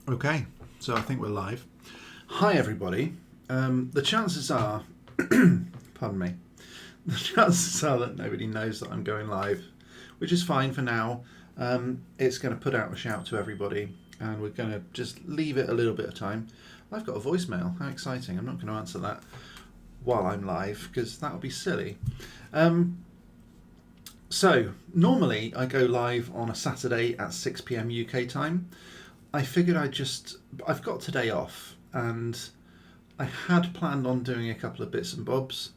Okay, so I think we're live. Hi everybody. The chances are, pardon me, the chances are that nobody knows that I'm going live, which is fine for now. It's going to put out a shout to everybody and we're going to just leave it a little bit of time. I've got a voicemail, how exciting. I'm not going to answer that while I'm live because that would be silly. So, normally I go live on a Saturday at 6 PM UK time. I figured I've got today off and I had planned on doing a couple of bits and bobs.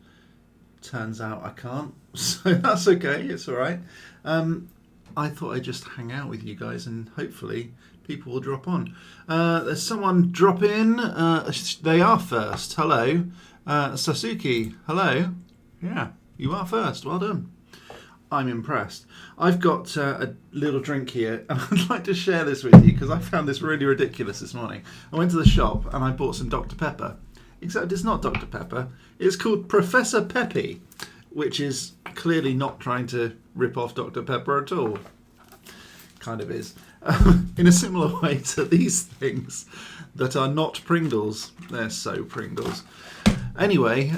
Turns out I can't, so that's okay, it's alright. I thought I'd just hang out with you guys and hopefully people will drop on. There's someone drop in, they are first, hello. Sasuke, hello. Yeah, you are first, well done. I'm impressed. I've got a little drink here and I'd like to share this with you because I found this really ridiculous this morning. I went to the shop and I bought some Dr. Pepper, except it's not Dr. Pepper. It's called Professor Peppy, which is clearly not trying to rip off Dr. Pepper at all. Kind of is. In a similar way to these things that are not Pringles. They're so Pringles. Anyway,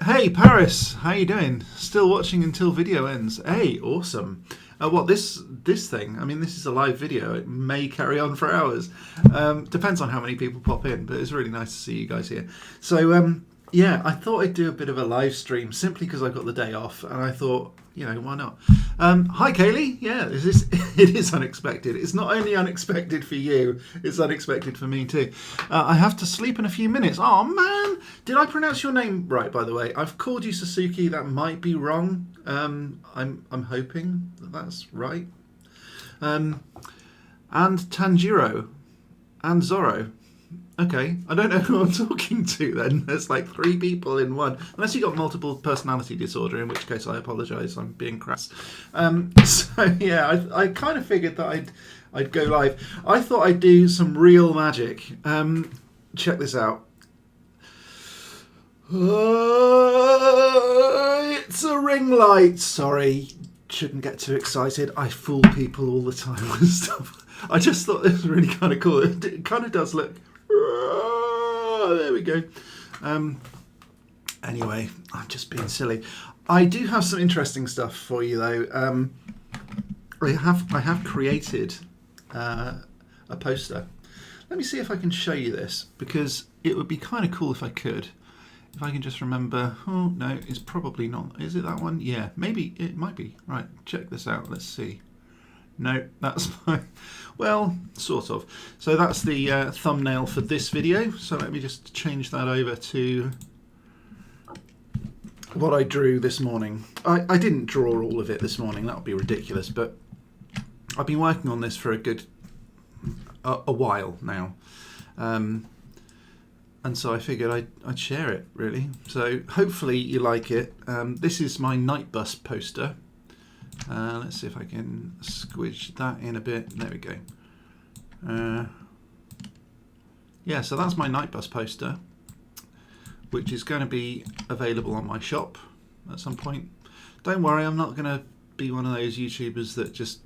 hey Paris, how you doing? Still watching until video ends. Hey, awesome. What, this thing? I mean, this is a live video. It may carry on for hours. Depends on how many people pop in, but it's really nice to see you guys here. So, yeah, I thought I'd do a bit of a live stream simply because I got the day off, and I thought, you know, why not? Hi Kaylee, yeah, it is unexpected. It's not only unexpected for you, it's unexpected for me too. I have to sleep in a few minutes. Oh man, did I pronounce your name right, by the way? I've called you Sasuke, that might be wrong. I'm hoping that that's right. And Tanjiro and Zoro. Okay, I don't know who I'm talking to then. There's like 3 people in one. Unless you got multiple personality disorder, in which case I apologise, I'm being crass. So yeah, I kind of figured that I'd go live. I thought I'd do some real magic. Check this out. It's a ring light. Sorry, shouldn't get too excited. I fool people all the time with stuff. I just thought this was really kind of cool. It kind of does look... there we go. Anyway, I'm just being silly. I do have some interesting stuff for you though. I have created a poster. Let me see if I can show you this because it would be kind of cool if I could. If I can just remember. Oh no, it's probably not. Is it that one? Yeah, maybe it might be. Right, check this out. Let's see. No, that's my... Well, sort of. So that's the thumbnail for this video. So let me just change that over to what I drew this morning. I didn't draw all of it this morning. That would be ridiculous. But I've been working on this for a good... a while now. And so I figured I'd share it, really. So hopefully you like it. This is my night bus poster. Let's see if I can squidge that in a bit. There we go. Yeah, so that's my night bus poster, which is going to be available on my shop at some point. Don't worry, I'm not going to be one of those YouTubers that just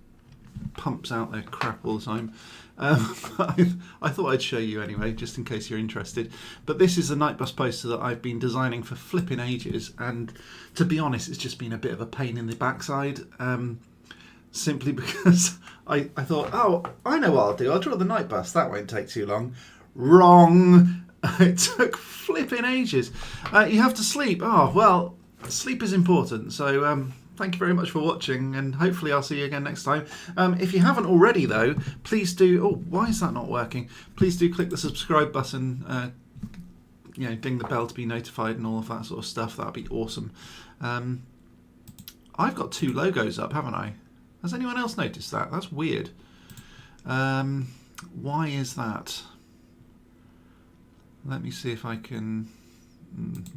pumps out their crap all the time. I thought I'd show you anyway, just in case you're interested. But this is a night bus poster that I've been designing for flipping ages, and to be honest, it's just been a bit of a pain in the backside. Simply because I thought, oh, I know what I'll do. I'll draw the night bus. That won't take too long. Wrong. It took flipping ages. You have to sleep. Oh, well, sleep is important. So thank you very much for watching, and hopefully I'll see you again next time. If you haven't already, though, please do... Oh, why is that not working? Please do click the subscribe button, you know, ding the bell to be notified and all of that sort of stuff. That would be awesome. I've got 2 logos up, haven't I? Has anyone else noticed that? That's weird. Why is that? Let me see if I can...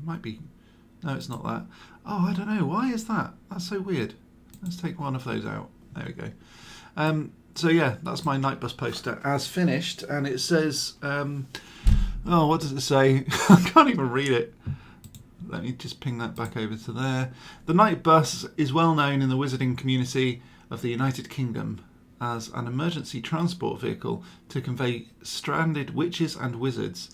might be... No, it's not that. Oh, I don't know. Why is that? That's so weird. Let's take one of those out. There we go. So yeah, that's my night bus poster as finished. And it says... oh, what does it say? I can't even read it. Let me just ping that back over to there. The night bus is well known in the wizarding community of the United Kingdom. as an emergency transport vehicle to convey stranded witches and wizards.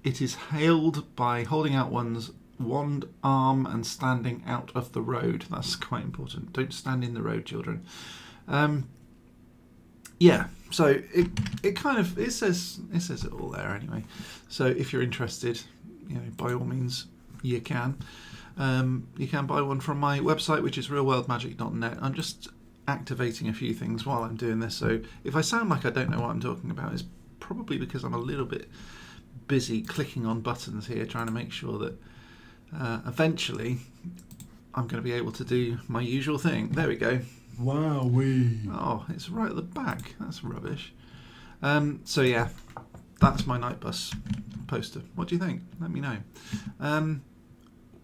It is hailed by holding out one's wand arm and standing out of the road. That's quite important. Don't stand in the road, children. So it says it all there anyway. So if you're interested, by all means you can. You can buy one from my website, which is realworldmagic.net. I'm just activating a few things while I'm doing this, so if I sound like I don't know what I'm talking about, it's probably because I'm a little bit busy clicking on buttons here, trying to make sure that eventually I'm going to be able to do my usual thing. There we go. Wowee. Oh, it's right at the back. That's rubbish. So yeah, that's my night bus poster. What do you think? Let me know.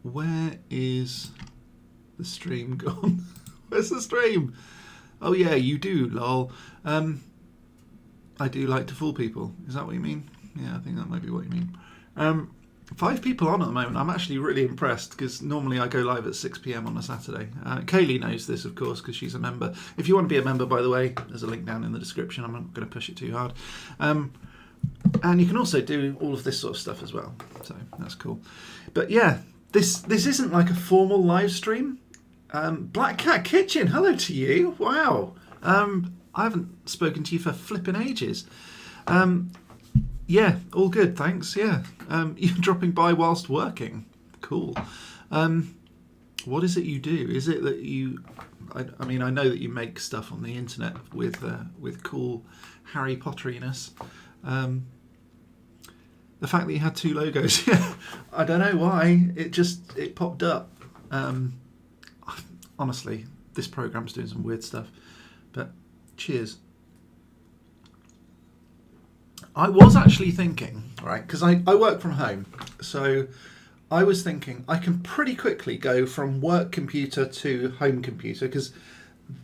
Where is the stream gone? Where's the stream? Oh yeah, you do, lol. I do like to fool people. Is that what you mean? Yeah, I think that might be what you mean. 5 people on at the moment. I'm actually really impressed because normally I go live at 6 p.m. on a Saturday. Kaylee knows this, of course, because she's a member. If you want to be a member, by the way, there's a link down in the description. I'm not going to push it too hard. And you can also do all of this sort of stuff as well. So that's cool. But yeah, this isn't like a formal live stream. Black Cat Kitchen, hello to you. Wow. I haven't spoken to you for flipping ages. Yeah, all good, thanks. Yeah. You're dropping by whilst working. Cool. What is it you do? Is it that you... I mean, I know that you make stuff on the internet with cool Harry Potteriness. The fact that you had 2 logos, yeah, I don't know why. It popped up. Honestly, this program's doing some weird stuff. But cheers. I was actually thinking, right, because I work from home, so I was thinking I can pretty quickly go from work computer to home computer because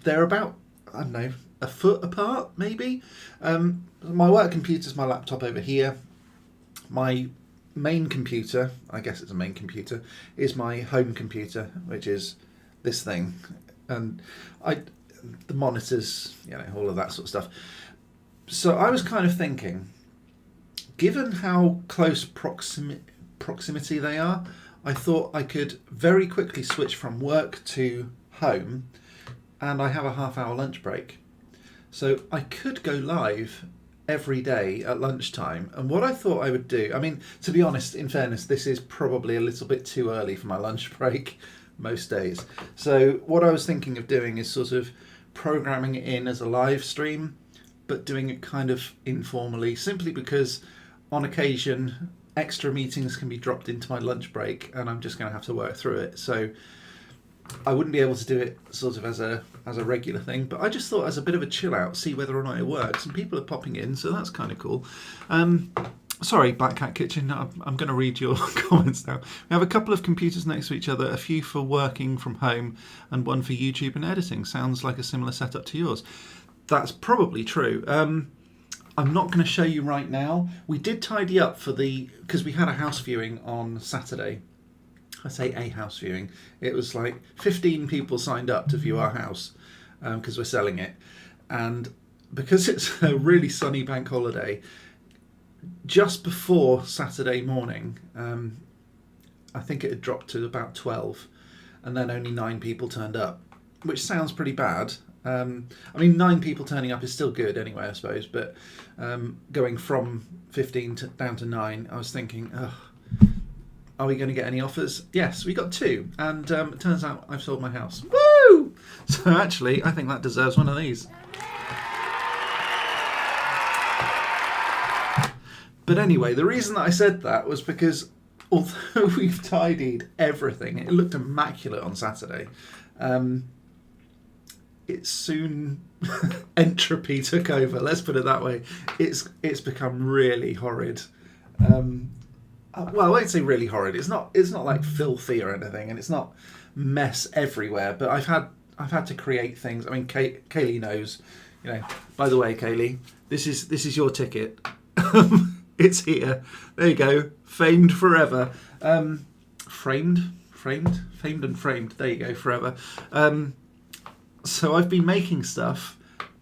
they're about, I don't know, a foot apart maybe. My work computer's my laptop over here. My main computer, I guess it's a main computer, is my home computer, which is this thing, and the monitors, all of that sort of stuff. So I was kind of thinking, given how close proximity they are, I thought I could very quickly switch from work to home, and I have a half-hour lunch break. So I could go live every day at lunchtime, and what I thought I would do, I mean, to be honest, in fairness, this is probably a little bit too early for my lunch break most days. So what I was thinking of doing is sort of programming it in as a live stream, but doing it kind of informally, simply because on occasion extra meetings can be dropped into my lunch break and I'm just going to have to work through it. So I wouldn't be able to do it sort of as a regular thing, but I just thought as a bit of a chill out, see whether or not it works. And people are popping in, so that's kind of cool. Sorry, Black Cat Kitchen, I'm going to read your comments now. We have a couple of computers next to each other, a few for working from home and one for YouTube and editing. Sounds like a similar setup to yours. That's probably true. I'm not going to show you right now. We did tidy up because we had a house viewing on Saturday. I say a house viewing. It was like 15 people signed up to view our house because we're selling it. And because it's a really sunny bank holiday, just before Saturday morning, I think it had dropped to about 12, and then only 9 people turned up, which sounds pretty bad. I mean, 9 people turning up is still good anyway, I suppose, but going from 15 down to 9, I was thinking, are we going to get any offers? Yes, we got 2, and it turns out I've sold my house. Woo! So actually, I think that deserves one of these. But anyway, the reason that I said that was because although we've tidied everything, it looked immaculate on Saturday. It soon entropy took over. Let's put it that way. It's become really horrid. Well, I won't say really horrid. It's not like filthy or anything, and it's not mess everywhere. But I've had to create things. I mean, Kaylee knows. By the way, Kaylee, this is your ticket. It's here. There you go. Famed forever. Framed and framed. There you go. Forever. So I've been making stuff,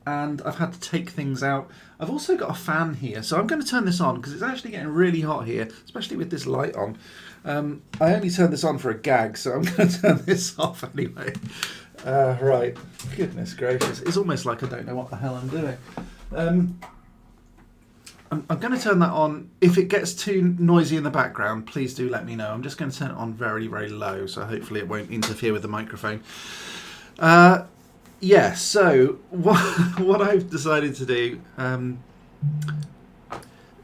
and I've had to take things out. I've also got a fan here, so I'm going to turn this on because it's actually getting really hot here, especially with this light on. I only turned this on for a gag, so I'm going to turn this off anyway. Right, goodness gracious, it's almost like I don't know what the hell I'm doing. I'm going to turn that on. If it gets too noisy in the background, please do let me know. I'm just going to turn it on very, very low, so hopefully it won't interfere with the microphone. Yeah, so what I've decided to do,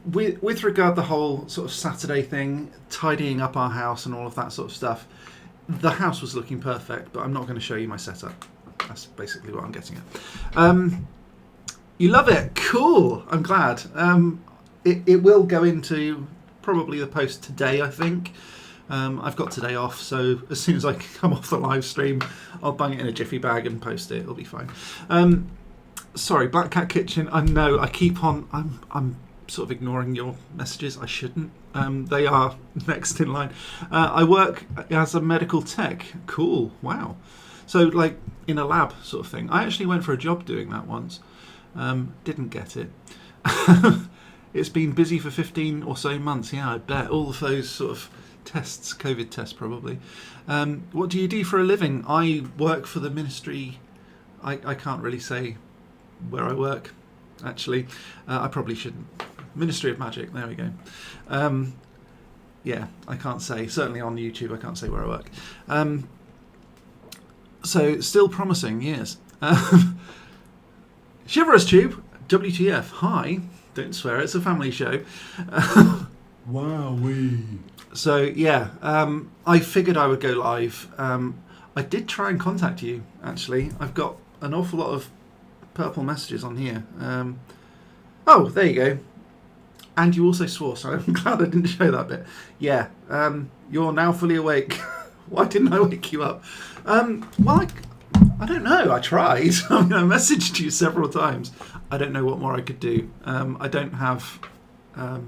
with regard to the whole sort of Saturday thing, tidying up our house and all of that sort of stuff, the house was looking perfect, but I'm not going to show you my setup. That's basically what I'm getting at. You love it? Cool. I'm glad. It will go into probably the post today, I think. I've got today off, so as soon as I come off the live stream, I'll bang it in a jiffy bag and post it. It'll be fine. Sorry, Black Cat Kitchen. I know I keep on. I'm sort of ignoring your messages. I shouldn't. They are next in line. I work as a medical tech. Cool. Wow. So like in a lab sort of thing. I actually went for a job doing that once. Didn't get it. It's been busy for 15 or so months. Yeah, I bet. All of those sort of tests, COVID tests probably. What do you do for a living? I work for the ministry. I can't really say where I work, actually. I probably shouldn't. Ministry of Magic, there we go. Yeah, I can't say. Certainly on YouTube I can't say where I work. So, still promising, yes. Chivalrous Tube, WTF, hi. Don't swear, it's a family show. Wowee. So yeah, I figured I would go live. I did try and contact you, actually. I've got an awful lot of purple messages on here. Oh, there you go. And you also swore, so I'm glad I didn't show that bit. Yeah, you're now fully awake. Why didn't I wake you up? Well, I don't know. I tried. I mean, I messaged you several times. I don't know what more I could do. I don't have... well,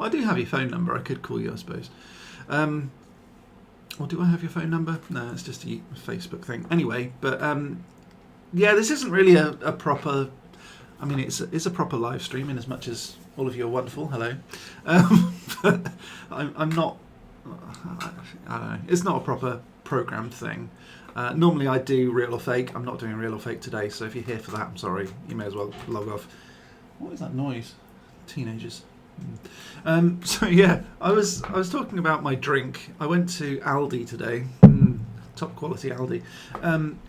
I do have your phone number. I could call you, I suppose. Or do I have your phone number? No, it's just a Facebook thing. Anyway, but yeah, this isn't really a proper... I mean, it's a proper live stream in as much as all of you are wonderful. Hello. But I'm not... I don't know. It's not a proper programmed thing. Normally I do real or fake. I'm not doing real or fake today, so if you're here for that, I'm sorry. You may as well log off. What is that noise? Teenagers. So yeah, I was talking about my drink. I went to Aldi today, top quality Aldi,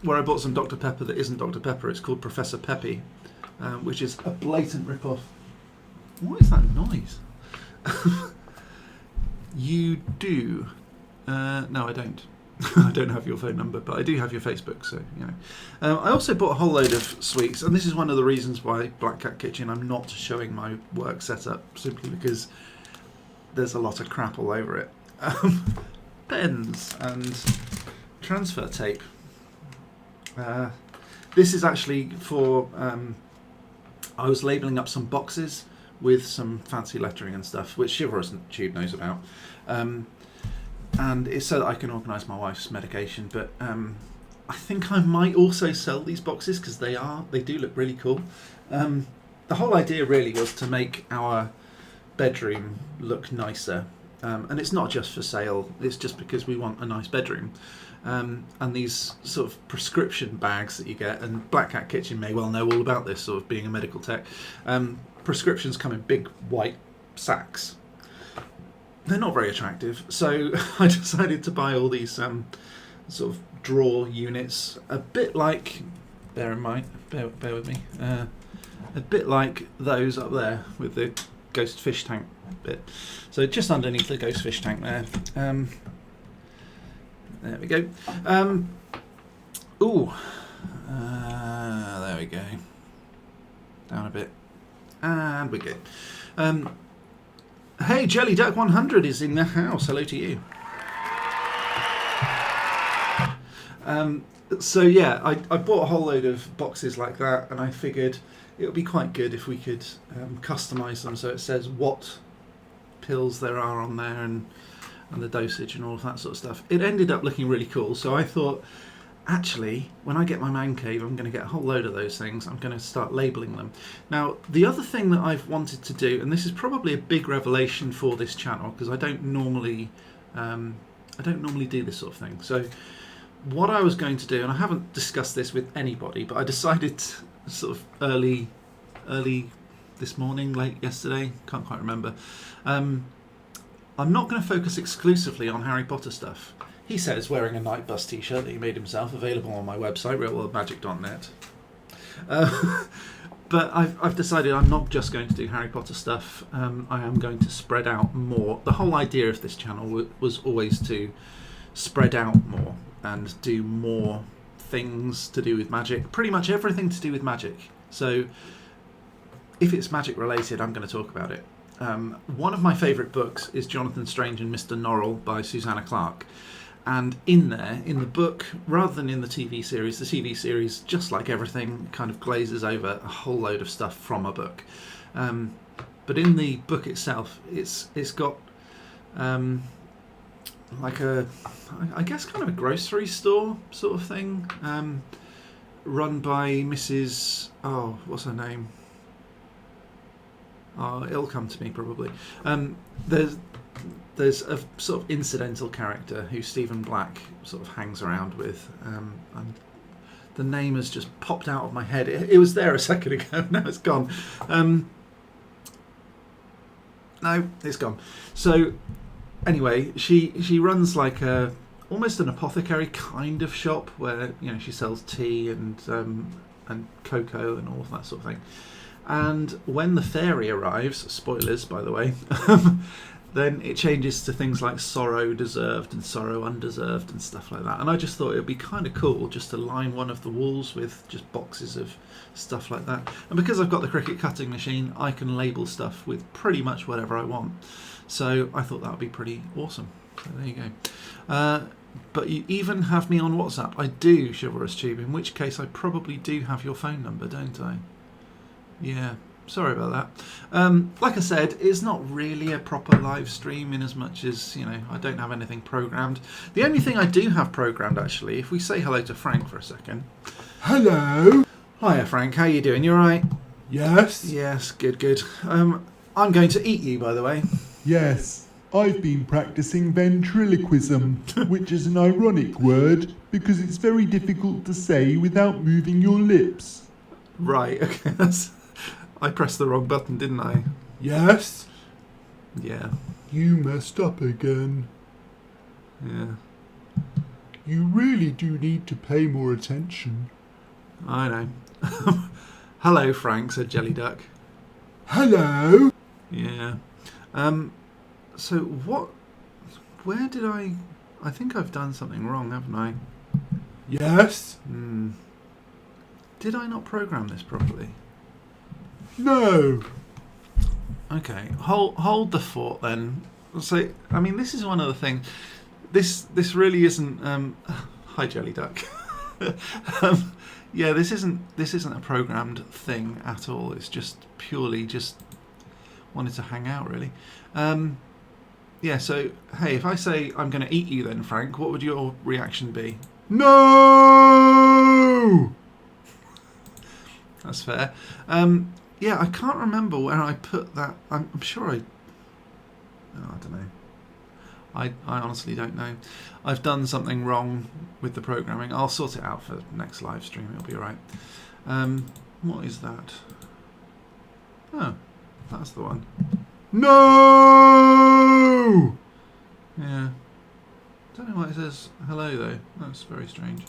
where I bought some Dr. Pepper that isn't Dr. Pepper. It's called Professor Peppy, which is a blatant rip-off. What is that noise? You do? No, I don't. I don't have your phone number, but I do have your Facebook, so, you know. I also bought a whole load of sweets, and this is one of the reasons why Black Cat Kitchen, I'm not showing my work setup, simply because there's a lot of crap all over it. Pens and transfer tape. This is actually for... I was labelling up some boxes with some fancy lettering and stuff, which Chivalrous Tube knows about. And it's so that I can organise my wife's medication, but I think I might also sell these boxes because they do look really cool. The whole idea really was to make our bedroom look nicer, and it's not just for sale, it's just because we want a nice bedroom. And these sort of prescription bags that you get, and Black Cat Kitchen may well know all about this, sort of being a medical tech. Prescriptions come in big white sacks. They're not very attractive, so I decided to buy all these sort of drawer units, a bit like, bear with me, a bit like those up there with the ghost fish tank bit. So just underneath the ghost fish tank there. There we go. There we go. Down a bit. And we're good. Hey, Jelly Duck 100 is in the house. Hello to you. So yeah, I bought a whole load of boxes like that, and I figured it would be quite good if we could customise them so it says what pills there are on there and the dosage and all of that sort of stuff. It ended up looking really cool, so I thought, actually, when I get my man cave, I'm going to get a whole load of those things. I'm going to start labelling them. Now, the other thing that I've wanted to do, and this is probably a big revelation for this channel, because I don't normally do this sort of thing. So what I was going to do, and I haven't discussed this with anybody, but I decided sort of early this morning, late yesterday, can't quite remember. I'm not going to focus exclusively on Harry Potter stuff. He says, wearing a Night Bus t-shirt that he made himself, available on my website, realworldmagic.net. But I've decided I'm not just going to do Harry Potter stuff. I am going to spread out more. The whole idea of this channel was always to spread out more and do more things to do with magic. Pretty much everything to do with magic. So if it's magic related, I'm going to talk about it. One of my favourite books is Jonathan Strange and Mr. Norrell by Susanna Clarke. And in the book, rather than in the TV series, just like everything, kind of glazes over a whole load of stuff from a book. But in the book itself, it's got like I guess kind of a grocery store sort of thing, run by Mrs. Oh, what's her name? Oh, it'll come to me probably. There's a sort of incidental character who Stephen Black sort of hangs around with, and the name has just popped out of my head. It was there a second ago. Now it's gone. No, it's gone. So anyway, she runs like almost an apothecary kind of shop where she sells tea and cocoa and all of that sort of thing. And when the fairy arrives, spoilers by the way, then it changes to things like sorrow deserved and sorrow undeserved and stuff like that. And I just thought it would be kind of cool just to line one of the walls with just boxes of stuff like that. And because I've got the Cricut cutting machine, I can label stuff with pretty much whatever I want. So I thought that would be pretty awesome. So there you go. But you even have me on WhatsApp. I do, Chivalrous Tube, in which case I probably do have your phone number, don't I? Yeah. Sorry about that. Like I said, it's not really a proper live stream in as much as, I don't have anything programmed. The only thing I do have programmed, actually, if we say hello to Frank for a second. Hello. Hiya, Frank. How you doing? You all right? Yes. Yes, good. I'm going to eat you, by the way. Yes. I've been practicing ventriloquism, which is an ironic word because it's very difficult to say without moving your lips. Right, okay. I pressed the wrong button, didn't I? Yes. Yeah. You messed up again. Yeah. You really do need to pay more attention. I know. Hello, Frank, said Jelly Duck. Hello. Yeah. So where did I think I've done something wrong, haven't I? Yes. Did I not program this properly? No. Okay, hold the fort then. So, I mean, this is one of the things. This really isn't. Hi, Jelly Duck. Yeah, this isn't a programmed thing at all. It's just purely just wanted to hang out, really. Yeah. So, hey, if I say I'm going to eat you, then Frank, what would your reaction be? No. That's fair. Yeah, I can't remember where I put that. I'm sure I don't know. I honestly don't know. I've done something wrong with the programming. I'll sort it out for next live stream. It'll be alright. What is that? Oh, that's the one. No. Yeah. Don't know why it says hello though. That's very strange.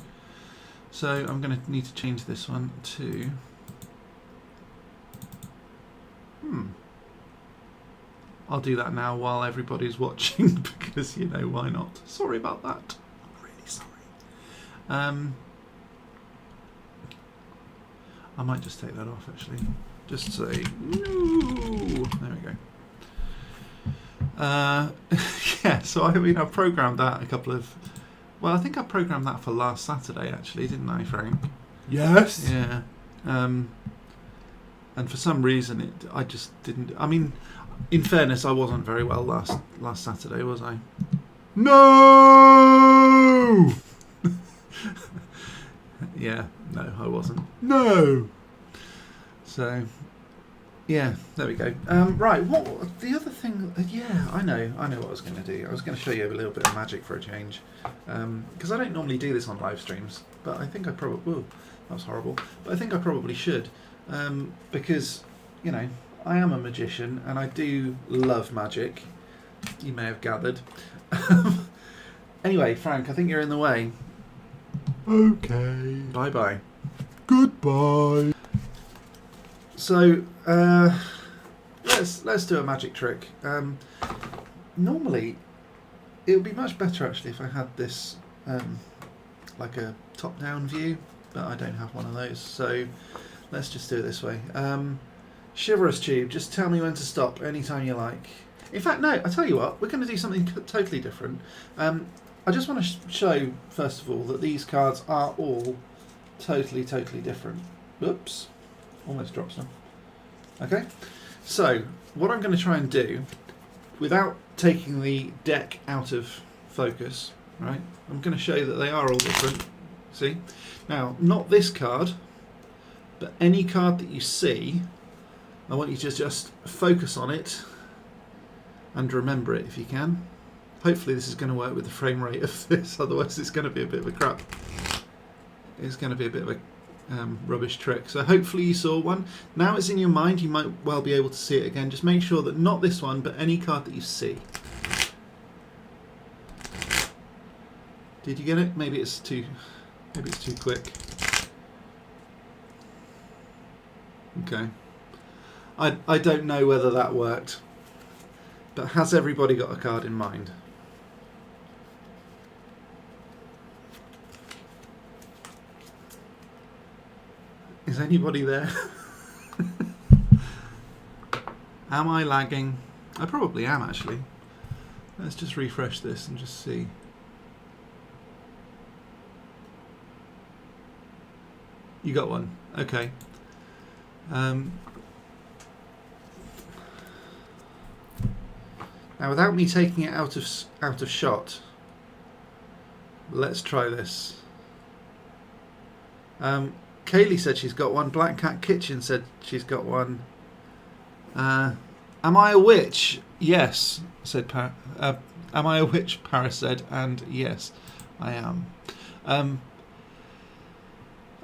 So I'm going to need to change this one to. I'll do that now while everybody's watching because, why not? Sorry about that. I'm really sorry. I might just take that off actually. Just say, no. There we go. Yeah, so I've programmed that a couple of. Well, I think I programmed that for last Saturday actually, didn't I, Frank? Yes. Yeah. And for some reason I just didn't. I mean, in fairness, I wasn't very well last Saturday, was I? No. Yeah, no, I wasn't. No. So, yeah, there we go. Right, what the other thing? Yeah, I know what I was going to do. I was going to show you a little bit of magic for a change, because I don't normally do this on live streams, but I think I probably. Ooh, that was horrible. But I think I probably should, because you know I am a magician and I do love magic. You may have gathered. Anyway, Frank, I think you're in the way. Okay. Bye bye. Goodbye. So let's do a magic trick. Normally, it would be much better actually if I had this like a top-down view, but I don't have one of those. So let's just do it this way. Chivalrous Tube, just tell me when to stop anytime you like. In fact, no, I tell you what, we're going to do something totally different. I just want to show first of all that these cards are all totally different. Oops. Almost dropped some. Okay, so what I'm going to try and do, without taking the deck out of focus, right, I'm going to show that they are all different. See? Now, not this card, but any card that you see, I want you to just focus on it and remember it if you can. Hopefully this is going to work with the frame rate of this, otherwise it's going to be a bit of a crap. It's going to be a bit of a rubbish trick. So hopefully you saw one. Now it's in your mind, you might well be able to see it again. Just make sure that not this one, but any card that you see. Did you get it? Maybe it's too quick. Okay. I don't know whether that worked, but has everybody got a card in mind? Is anybody there? Am I lagging? I probably am actually. Let's just refresh this and just see. You got one. Okay. Now without me taking it out of shot, let's try this. Kaylee said she's got one. Black Cat Kitchen said she's got one. Am I a witch? Yes, said am I a witch? Paris said, and yes, I am.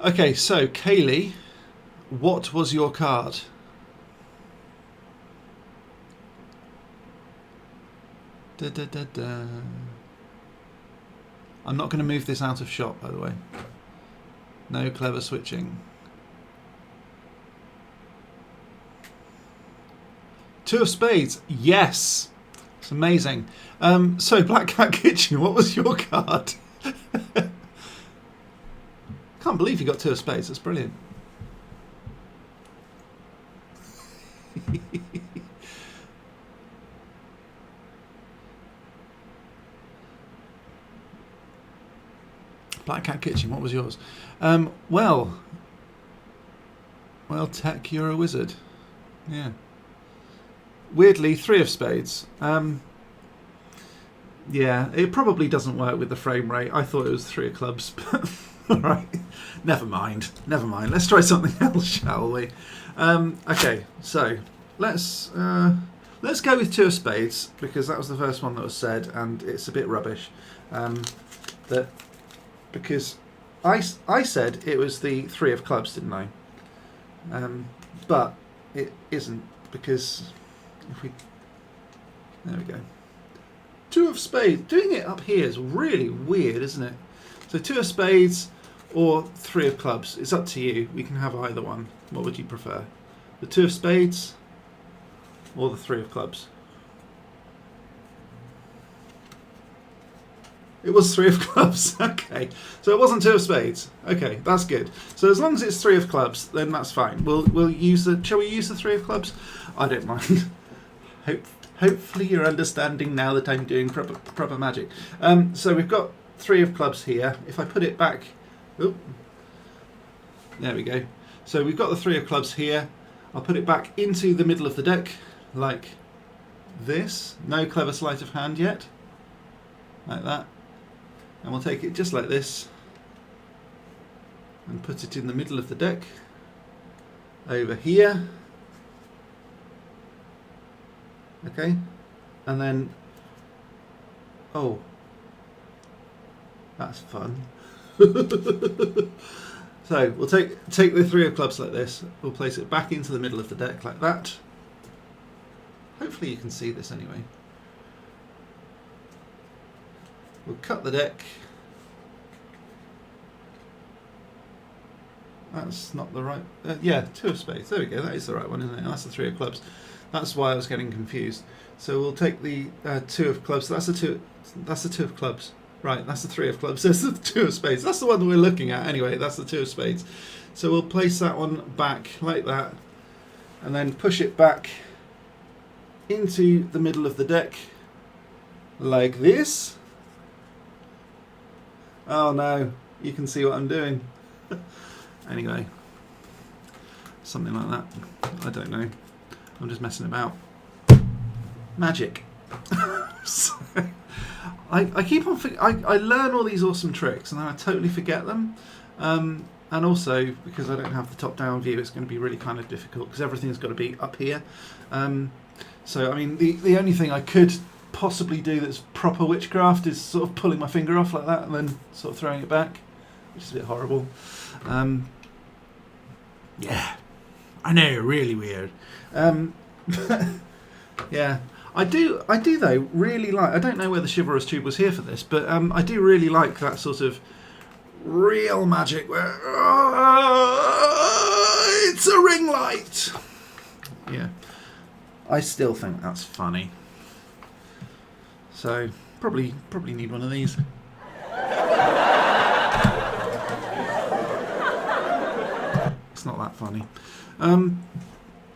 Okay, so Kaylee, what was your card? Da, da, da, da. I'm not going to move this out of shot, by the way. No clever switching. Two of Spades. Yes. It's amazing. So, Black Cat Kitchen, what was your card? Can't believe you got Two of Spades. That's brilliant. Black Cat Kitchen, what was yours? Well, Tech, you're a wizard. Yeah. Weirdly, Three of Spades. Yeah, it probably doesn't work with the frame rate. I thought it was Three of Clubs, but alright. Never mind. Let's try something else, shall we? Okay, so let's go with Two of Spades, because that was the first one that was said, and it's a bit rubbish. Because I said it was the Three of Clubs, didn't I? But it isn't, because if we... There we go. Two of Spades. Doing it up here is really weird, isn't it? So Two of Spades or Three of Clubs. It's up to you. We can have either one. What would you prefer? The Two of Spades or the Three of Clubs? It was Three of Clubs. Okay. So it wasn't Two of Spades. Okay, that's good. So as long as it's Three of Clubs, then that's fine. We'll use the... Shall we use the Three of Clubs? I don't mind. Hopefully you're understanding now that I'm doing proper magic. So we've got Three of Clubs here. If I put it back... Oop, there we go. So we've got the Three of Clubs here. I'll put it back into the middle of the deck like this. No clever sleight of hand yet. Like that. And we'll take it just like this. and put it in the middle of the deck over here. Okay, and then, oh, that's fun. So we'll take the 3 of clubs like this, we'll place it back into the middle of the deck like that. Hopefully you can see this anyway. We'll cut the deck. That's not the right... yeah, 2 of spades. There we go. That is the right one, isn't it? And that's the 3 of clubs. That's why I was getting confused. So we'll take the 2 of clubs. So that's the 2. That's the 2 of clubs. Right. That's the 3 of clubs. There's the 2 of spades. That's the one that we're looking at. Anyway, that's the 2 of spades. So we'll place that one back like that, and then push it back into the middle of the deck like this. Oh no! You can see what I'm doing. Anyway, something like that. I don't know. I'm just messing about. Magic. So, I keep on. I learn all these awesome tricks and then I totally forget them. And also because I don't have the top-down view, it's going to be really kind of difficult because everything's got to be up here. So I mean, the only thing I could possibly do that's proper witchcraft is sort of pulling my finger off like that and then sort of throwing it back, which is a bit horrible. Yeah, I know, really weird. Yeah, I do though really like. I don't know whether Chivalrous Tube was here for this, but I do really like that sort of real magic where it's a ring light. Yeah, I still think that's funny. So probably need one of these. It's not that funny.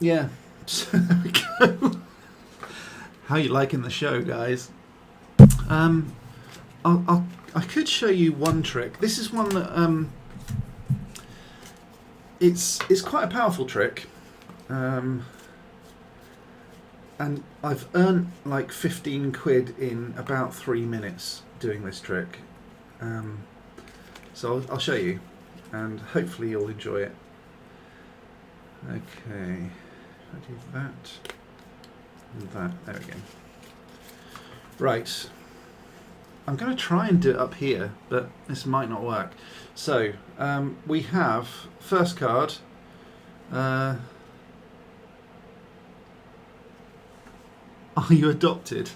Yeah. So there we go. How you liking the show, guys? I could show you one trick. This is one that it's quite a powerful trick, and I've earned like 15 quid in about 3 minutes doing this trick. So I'll show you, and hopefully you'll enjoy it. Okay, I do that and that. There we go. Right, I'm going to try and do it up here, but this might not work. So we have first card. Are you adopted?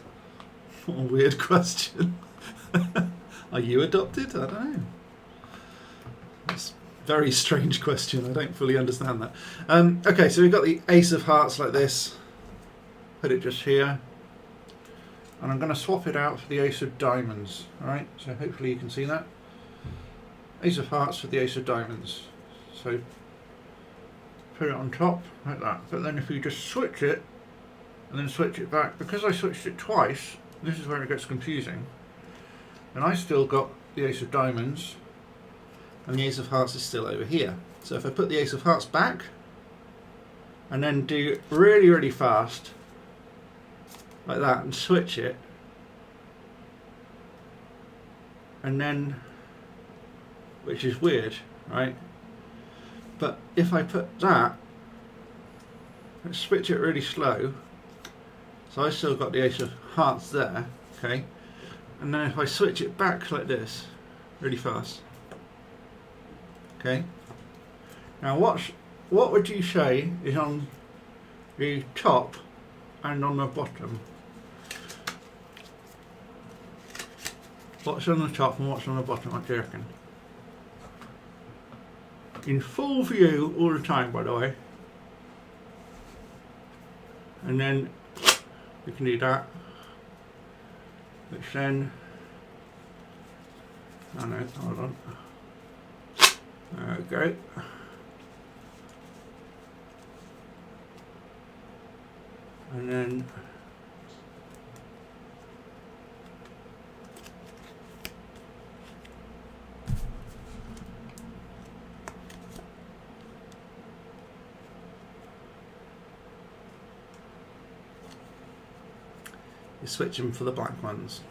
What a weird question. Are you adopted? I don't know. That's a very strange question. I don't fully understand that. Okay, so we've got the Ace of Hearts like this. Put it just here. And I'm going to swap it out for the Ace of Diamonds. Alright, so hopefully you can see that. Ace of Hearts for the Ace of Diamonds. So put it on top like that. But then if you just switch it, and then switch it back, because I switched it twice, this is where it gets confusing. And I still got the Ace of Diamonds, and the Ace of Hearts is still over here. So if I put the Ace of Hearts back, and then do really, really fast, like that, and switch it, and then, which is weird, right? But if I put that, and switch it really slow, so I still got the Ace of Hearts there, okay? And then if I switch it back like this, really fast, okay? Now what would you say is on the top and on the bottom? What's on the top and what's on the bottom, I reckon? In full view all the time, by the way. And then we can do that, which then, oh no, hold on, there we go. And then you switch them for the black ones.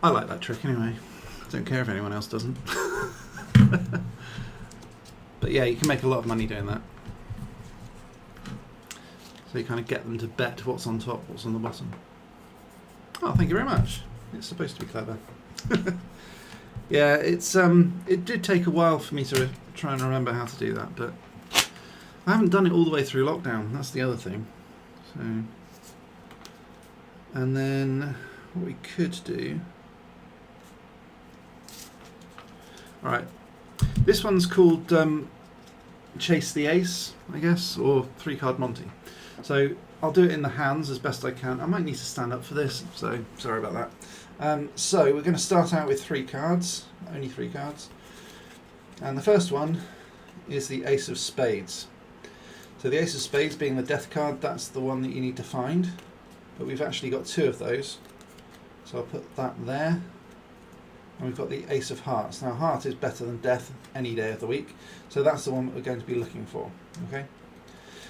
I like that trick anyway. Don't care if anyone else doesn't. But yeah, you can make a lot of money doing that. So you kind of get them to bet what's on top, what's on the bottom. Oh, thank you very much. It's supposed to be clever. Yeah, it did take a while for me to try and remember how to do that, but I haven't done it all the way through lockdown. That's the other thing. So, and then what we could do. All right, this one's called Chase the Ace, I guess, or 3-card Monty. So I'll do it in the hands as best I can. I might need to stand up for this, so sorry about that. So we're going to start out with 3 cards, only 3 cards. And the first one is the Ace of Spades. So the Ace of Spades being the death card, that's the one that you need to find. But we've actually got 2 of those. So I'll put that there. And we've got the Ace of Hearts. Now heart is better than death any day of the week. So that's the one that we're going to be looking for. Okay.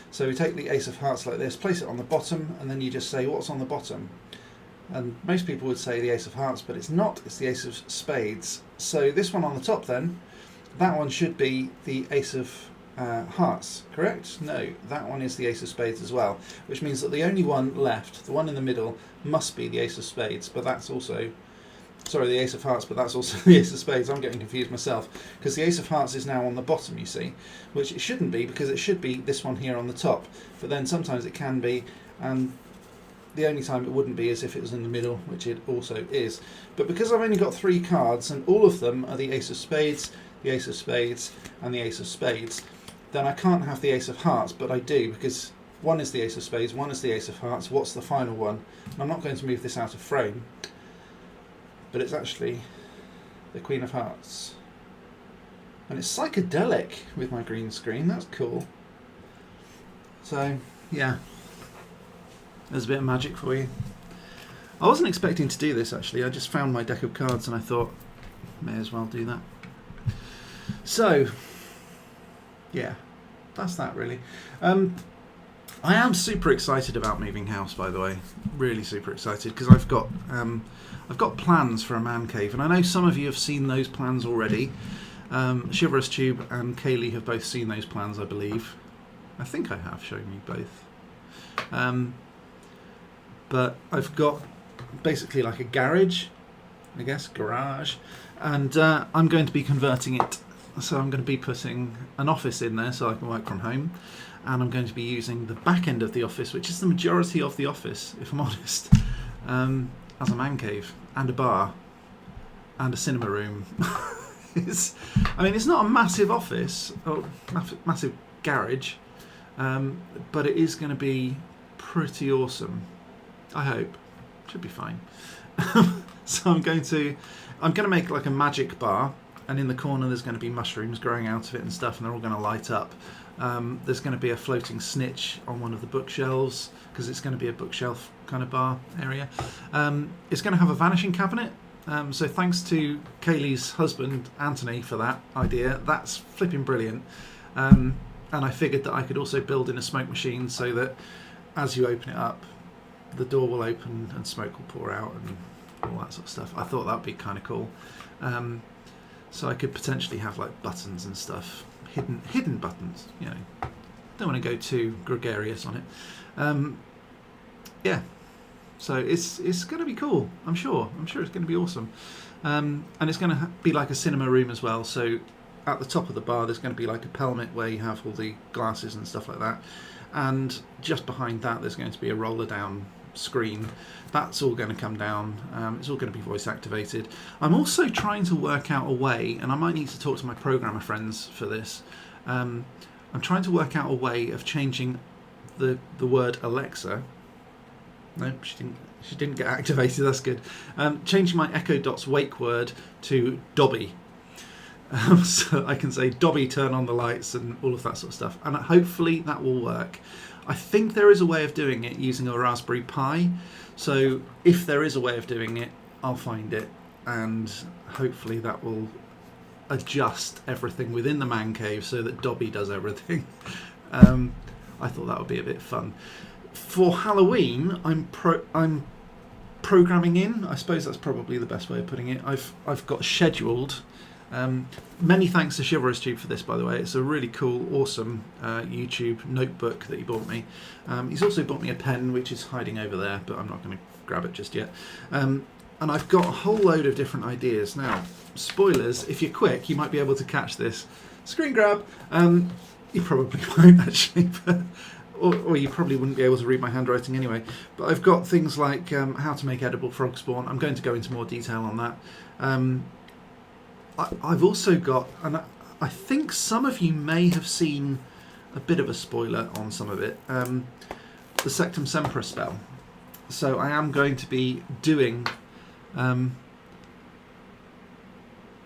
So we take the Ace of Hearts like this, place it on the bottom, and then you just say, what's on the bottom? And most people would say the Ace of Hearts, but it's not, it's the Ace of Spades. So this one on the top then, that one should be the Ace of Hearts, correct? No, that one is the Ace of Spades as well, which means that the only one left, the one in the middle, must be the Ace of Spades, but that's also, sorry, the Ace of Hearts, but that's also the Ace of Spades. I'm getting confused myself, because the Ace of Hearts is now on the bottom, you see, which it shouldn't be, because it should be this one here on the top, but then sometimes it can be, and the only time it wouldn't be is if it was in the middle, which it also is. But because I've only got 3 cards, and all of them are the Ace of Spades, the Ace of Spades, and the Ace of Spades, then I can't have the Ace of Hearts, but I do, because one is the Ace of Spades, one is the Ace of Hearts. What's the final one? And I'm not going to move this out of frame, but it's actually the Queen of Hearts. And it's psychedelic with my green screen. That's cool. So, yeah. There's a bit of magic for you. I wasn't expecting to do this, actually. I just found my deck of cards and I thought, may as well do that. So, yeah, that's that really. I am super excited about moving house, by the way. Really super excited, because I've got plans for a man cave, and I know some of you have seen those plans already. Chivalrous Tube and Kaylee have both seen those plans, I believe. I think I have shown you both. But I've got basically like a garage, I guess, garage, and I'm going to be converting it. So I'm going to be putting an office in there so I can work from home, and I'm going to be using the back end of the office, which is the majority of the office, if I'm honest, as a man cave and a bar and a cinema room. I mean, it's not a massive office or massive garage, but it is going to be pretty awesome. I hope. Should be fine. So I'm going to make like a magic bar, and in the corner there's going to be mushrooms growing out of it and stuff, and they're all going to light up. There's going to be a floating snitch on one of the bookshelves, because it's going to be a bookshelf kind of bar area. It's going to have a vanishing cabinet. So thanks to Kaylee's husband Anthony for that idea. That's flipping brilliant. And I figured that I could also build in a smoke machine so that as you open it up, the door will open and smoke will pour out and all that sort of stuff. I thought that would be kind of cool. So I could potentially have like buttons and stuff, hidden buttons. You know, don't want to go too gregarious on it. Yeah. So it's going to be cool. I'm sure it's going to be awesome. And it's going to be like a cinema room as well. So at the top of the bar, there's going to be like a pelmet where you have all the glasses and stuff like that. And just behind that, there's going to be a roller down screen. That's all going to come down. It's all going to be voice activated. I'm also trying to work out a way, and I might need to talk to my programmer friends for this. I'm trying to work out a way of changing the word Alexa. No, she didn't get activated. That's good. Changing my Echo Dot's wake word to Dobby. So I can say, Dobby, turn on the lights and all of that sort of stuff. And hopefully that will work. I think there is a way of doing it using a Raspberry Pi. So if there is a way of doing it, I'll find it. And hopefully that will adjust everything within the man cave so that Dobby does everything. I thought that would be a bit fun. For Halloween, I'm programming in. I suppose that's probably the best way of putting it. I've got scheduled. Many thanks to ChivalrousTube for this, by the way. It's a really cool, awesome YouTube notebook that he bought me. He's also bought me a pen, which is hiding over there, but I'm not going to grab it just yet. And I've got a whole load of different ideas. Now, spoilers, if you're quick, you might be able to catch this. Screen grab. You probably won't, actually, but, or you probably wouldn't be able to read my handwriting anyway. But I've got things like how to make edible frog spawn. I'm going to go into more detail on that. I've also got, and I think some of you may have seen a bit of a spoiler on some of it, the Sectum Sempra spell. So I am going to be doing,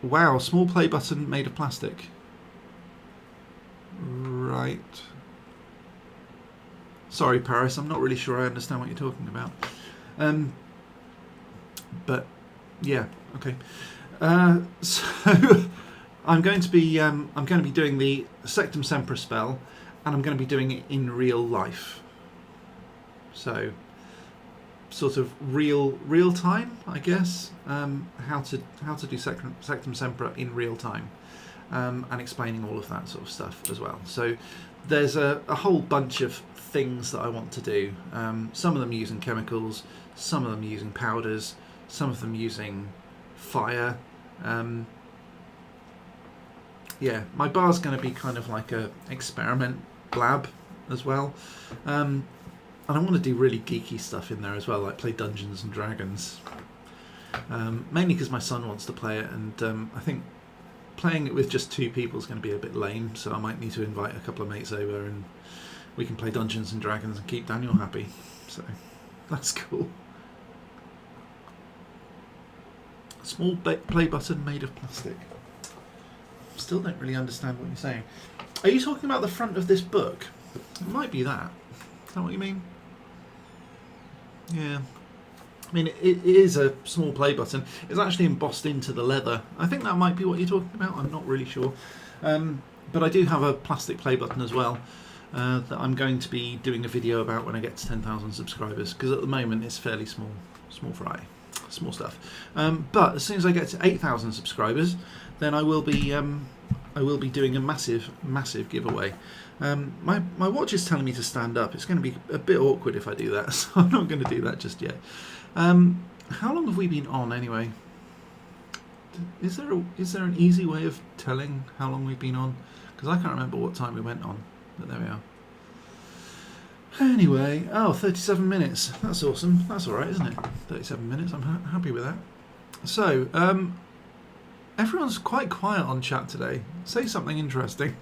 wow, small play button made of plastic. Right. Sorry, Paris, I'm not really sure I understand what you're talking about. But yeah, okay. So I'm going to be doing the Sectum Sempra spell, and I'm going to be doing it in real life. So sort of real time, I guess. How to do Sectum Sempra in real time, and explaining all of that sort of stuff as well. So there's a whole bunch of things that I want to do. Some of them using chemicals, some of them using powders, some of them using fire. Yeah, my bar's going to be kind of like a experiment lab as well. And I want to do really geeky stuff in there as well, like play Dungeons and Dragons. Mainly because my son wants to play it, and I think playing it with just 2 people is going to be a bit lame, so I might need to invite a couple of mates over and we can play Dungeons and Dragons and keep Daniel happy. So that's cool. Small play button made of plastic. Still don't really understand what you're saying. Are you talking about the front of this book? It might be that. Is that what you mean? Yeah. I mean, it is a small play button. It's actually embossed into the leather. I think that might be what you're talking about. I'm not really sure. But I do have a plastic play button as well that I'm going to be doing a video about when I get to 10,000 subscribers, because at the moment it's fairly small fry. Small stuff, but as soon as I get to 8,000 subscribers, then I will be doing a massive giveaway. My watch is telling me to stand up. It's going to be a bit awkward if I do that, so I'm not going to do that just yet. How long have we been on anyway? Is there an easy way of telling how long we've been on? Because I can't remember what time we went on, but there we are. Anyway, 37 minutes. That's awesome. That's alright, isn't it? 37 minutes. I'm happy with that. So, everyone's quite quiet on chat today. Say something interesting.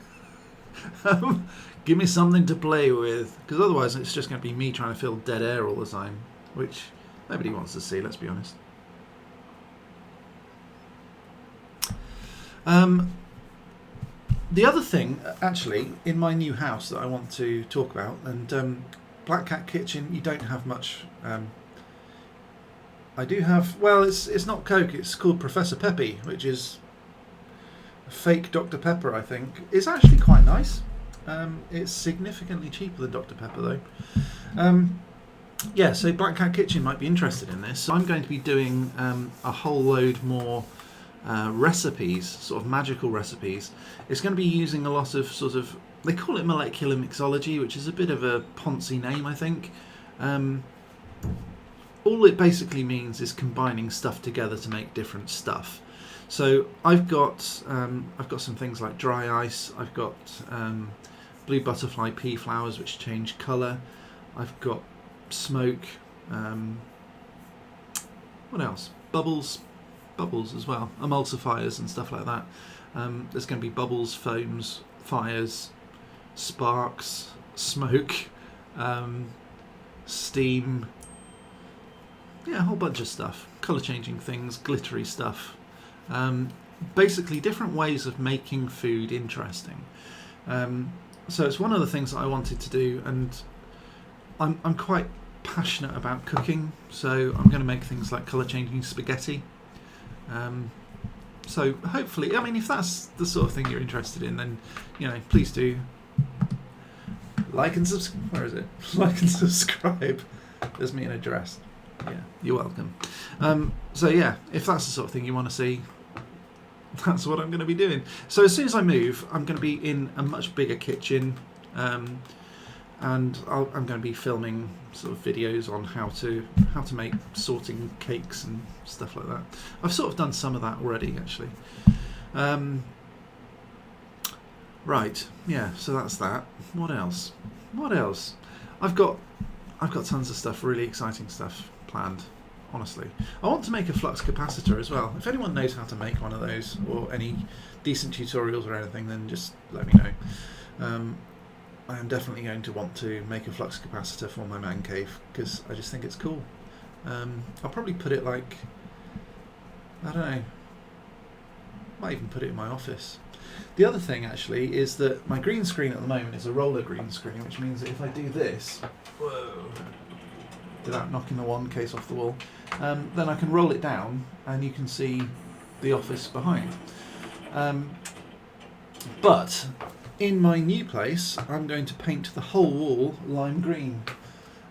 Give me something to play with. Because otherwise it's just going to be me trying to fill dead air all the time. Which nobody wants to see, let's be honest. The other thing, actually, in my new house that I want to talk about, and Black Cat Kitchen, you don't have much. I do have, well, it's not Coke, it's called Professor Peppy, which is fake Dr. Pepper, I think. It's actually quite nice. It's significantly cheaper than Dr. Pepper, though. Yeah, so Black Cat Kitchen might be interested in this. So I'm going to be doing a whole load more recipes, sort of magical recipes. It's going to be using a lot of sort of, they call it molecular mixology, which is a bit of a poncy name, I think. All it basically means is combining stuff together to make different stuff. So I've got some things like dry ice. I've got blue butterfly pea flowers which change colour. I've got smoke. What else? Bubbles as well, emulsifiers and stuff like that. There's going to be bubbles, foams, fires, sparks, smoke, steam, yeah, a whole bunch of stuff, colour changing things, glittery stuff, basically different ways of making food interesting. So it's one of the things that I wanted to do, and I'm quite passionate about cooking, so I'm going to make things like colour changing spaghetti. So hopefully, I mean, if that's the sort of thing you're interested in, then, you know, please do like and subscribe. Where is it? Like and subscribe. There's me in a dress. Yeah, you're welcome. So yeah, if that's the sort of thing you want to see, that's what I'm going to be doing. So as soon as I move, I'm going to be in a much bigger kitchen, and I'm going to be filming sort of videos on how to make sorting cakes and stuff like that. I've sort of done some of that already, actually. Right, yeah. So that's that. What else? I've got tons of stuff, really exciting stuff planned. Honestly, I want to make a flux capacitor as well. If anyone knows how to make one of those, or any decent tutorials or anything, then just let me know. I am definitely going to want to make a flux capacitor for my man cave, because I just think it's cool. I'll probably put it like, I don't know, might even put it in my office. The other thing actually is that my green screen at the moment is a roller green screen, which means that if I do this, whoa, without knocking the wand case off the wall, then I can roll it down and you can see the office behind. But in my new place, I'm going to paint the whole wall lime green.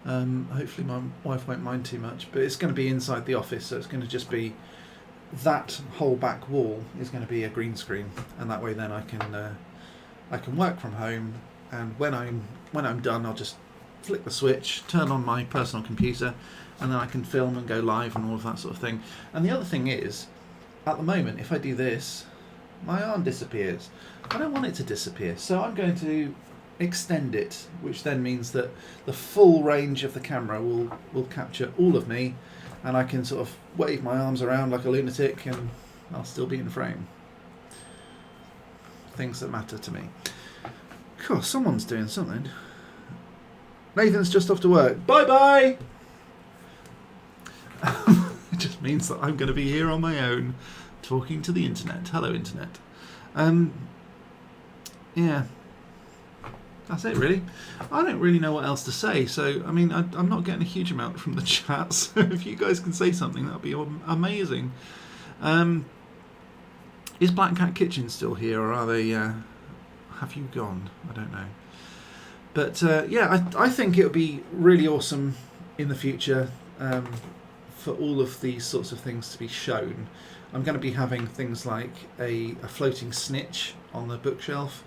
Hopefully my wife won't mind too much, but it's going to be inside the office, so it's going to just be that whole back wall is going to be a green screen, and that way then I can work from home, and when I'm done, I'll just flick the switch, turn on my personal computer, and then I can film and go live and all of that sort of thing. And the other thing is, at the moment, if I do this, my arm disappears. I don't want it to disappear, so I'm going to extend it, which then means that the full range of the camera will capture all of me, and I can sort of wave my arms around like a lunatic and I'll still be in frame. Things that matter to me. Cool, someone's doing something. Nathan's just off to work. Bye-bye! It just means that I'm going to be here on my own, talking to the internet. Hello, internet. Yeah. That's it, really. I don't really know what else to say, so, I mean, I'm not getting a huge amount from the chat, so if you guys can say something, that would be amazing. Is Black Cat Kitchen still here, or are they, have you gone? I don't know. But, yeah, I think it would be really awesome in the future for all of these sorts of things to be shown. I'm going to be having things like a floating snitch on the bookshelf.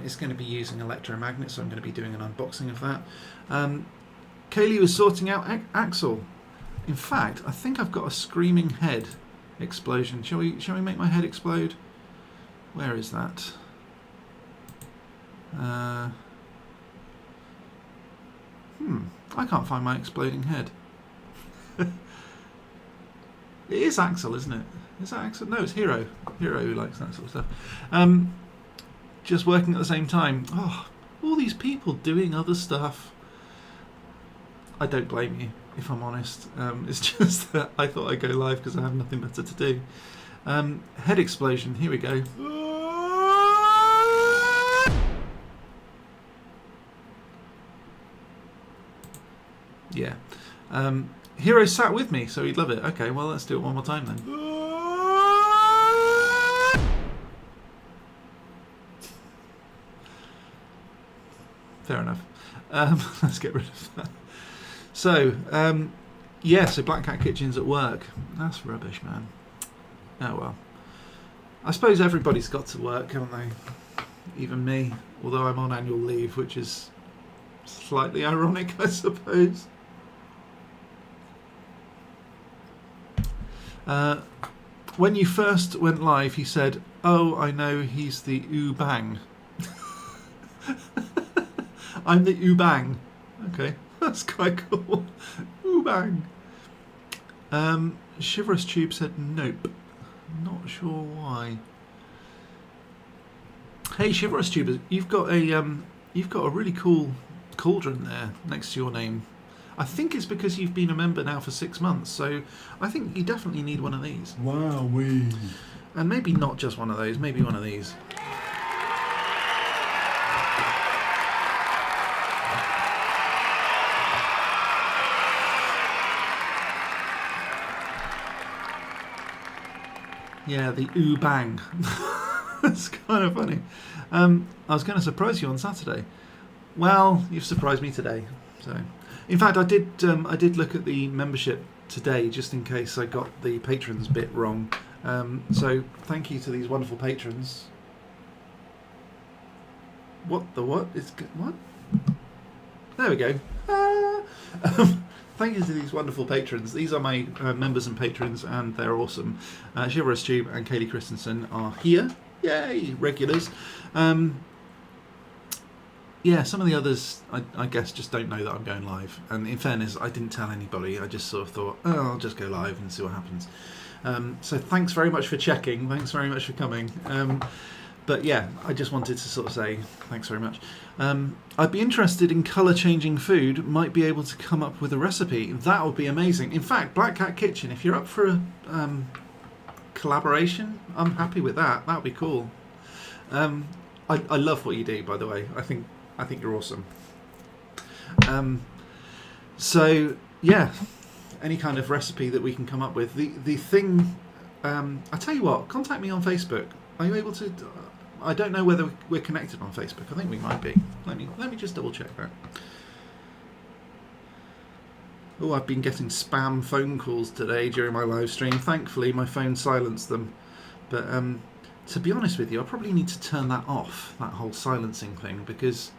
It's going to be using electromagnets, so I'm going to be doing an unboxing of that. Kaylee was sorting out Axel. In fact, I think I've got a screaming head explosion. Shall we make my head explode? Where is that? I can't find my exploding head. It is Axel, isn't it? Is that Axel? No, it's Hero. Hero who likes that sort of stuff. Just working at the same time. Oh, all these people doing other stuff. I don't blame you, if I'm honest. It's just that I thought I'd go live because I have nothing better to do. Head explosion. Here we go. Yeah. Hero sat with me, so he'd love it. Okay, well, let's do it one more time then. Fair enough. Let's get rid of that. So, yeah, so Black Cat Kitchen's at work. That's rubbish, man. Oh well. I suppose everybody's got to work, haven't they? Even me, although I'm on annual leave, which is slightly ironic, I suppose. When you first went live, he said, "Oh, I know, he's the Bang." I'm the Bang. Okay, that's quite cool. Bang. Chivalrous Tube said nope. Not sure why. Hey, Chivalrous Tube, you've got a really cool cauldron there next to your name. I think it's because you've been a member now for 6 months, so I think you definitely need one of these. Wowee. And maybe not just one of those, maybe one of these. Yeah, the Bang. That's kind of funny. I was going to surprise you on Saturday. Well, you've surprised me today. So, in fact, I did look at the membership today just in case I got the patrons bit wrong. So thank you to these wonderful patrons. What? There we go. Thank you to these wonderful patrons. These are my members and patrons, and they're awesome. Chivalrous Tube and Kaylee Christensen are here. Yay, regulars. Yeah, some of the others, I guess, just don't know that I'm going live. And in fairness, I didn't tell anybody. I just sort of thought, oh, I'll just go live and see what happens. So thanks very much for checking. Thanks very much for coming. But yeah, I just wanted to sort of say thanks very much. I'd be interested in colour changing food. Might be able to come up with a recipe. That would be amazing. In fact, Black Cat Kitchen, if you're up for a collaboration, I'm happy with that. That would be cool. I love what you do, by the way. I think you're awesome. So yeah, any kind of recipe that we can come up with. The thing, I tell you what, contact me on Facebook. Are you able to? I don't know whether we're connected on Facebook. I think we might be. Let me just double check that. Oh, I've been getting spam phone calls today during my live stream. Thankfully, my phone silenced them. But to be honest with you, I probably need to turn that off, that whole silencing thing, because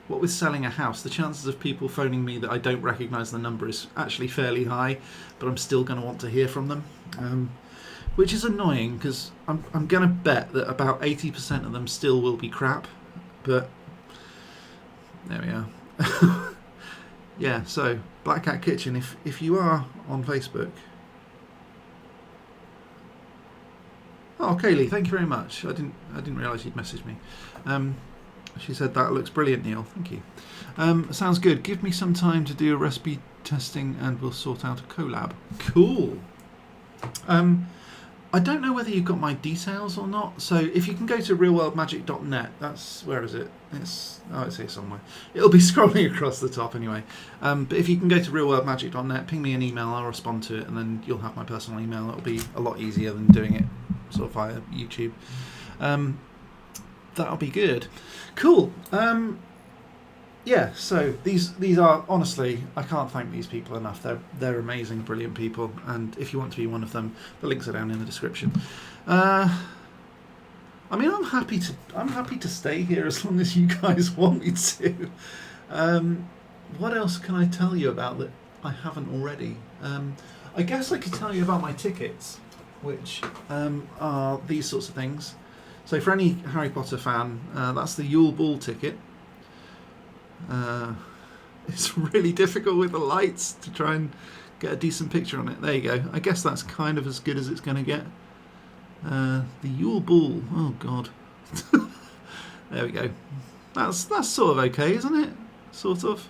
what with selling a house, the chances of people phoning me that I don't recognise the number is actually fairly high, but I'm still going to want to hear from them, which is annoying because I'm going to bet that about 80% of them still will be crap, but there we are. Yeah, so Black Cat Kitchen, if you are on Facebook. Oh, Kaylee, thank you very much. I didn't realise you'd messaged me. She said that looks brilliant, Neil. Thank you. Sounds good. Give me some time to do a recipe testing, and we'll sort out a collab. Cool. I don't know whether you've got my details or not. So if you can go to realworldmagic.net, that's where is it? It's here somewhere. It'll be scrolling across the top anyway. But if you can go to realworldmagic.net, ping me an email. I'll respond to it, and then you'll have my personal email. It'll be a lot easier than doing it sort of via YouTube. That'll be good. Cool. Yeah, so these are, honestly, I can't thank these people enough. They're amazing, brilliant people, and if you want to be one of them, the links are down in the description. I mean, I'm happy to stay here as long as you guys want me to. What else can I tell you about that I haven't already? I guess I could tell you about my tickets, which are these sorts of things. So for any Harry Potter fan, that's the Yule Ball ticket. It's really difficult with the lights to try and get a decent picture on it. There you go. I guess that's kind of as good as it's going to get. The Yule Ball. Oh God. There we go. That's sort of okay, isn't it? Sort of.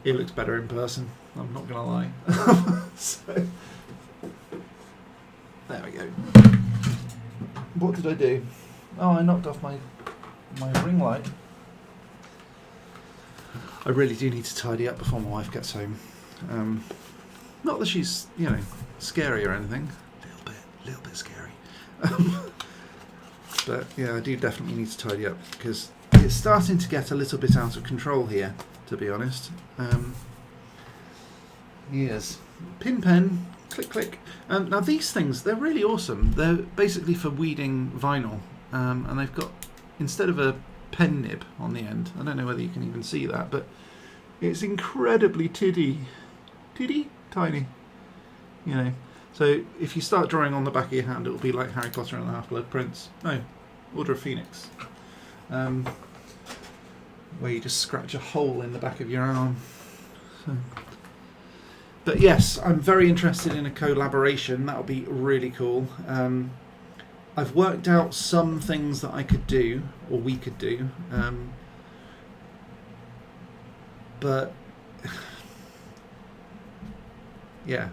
It looks better in person. I'm not going to lie. So there we go. What did I do? Oh, I knocked off my ring light. I really do need to tidy up before my wife gets home. Not that she's, scary or anything. A little bit scary. But yeah, I do definitely need to tidy up because it's starting to get a little bit out of control here, to be honest. Yes. Pin pen, click click. Now these things, they're really awesome. They're basically for weeding vinyl, and they've got, instead of a pen nib on the end, I don't know whether you can even see that, but it's incredibly tiny, so if you start drawing on the back of your hand, it'll be like Harry Potter and the Half-Blood Prince, Order of Phoenix, where you just scratch a hole in the back of your arm. So. But yes, I'm very interested in a collaboration. That'll be really cool. I've worked out some things that I could do, or we could do, but yeah,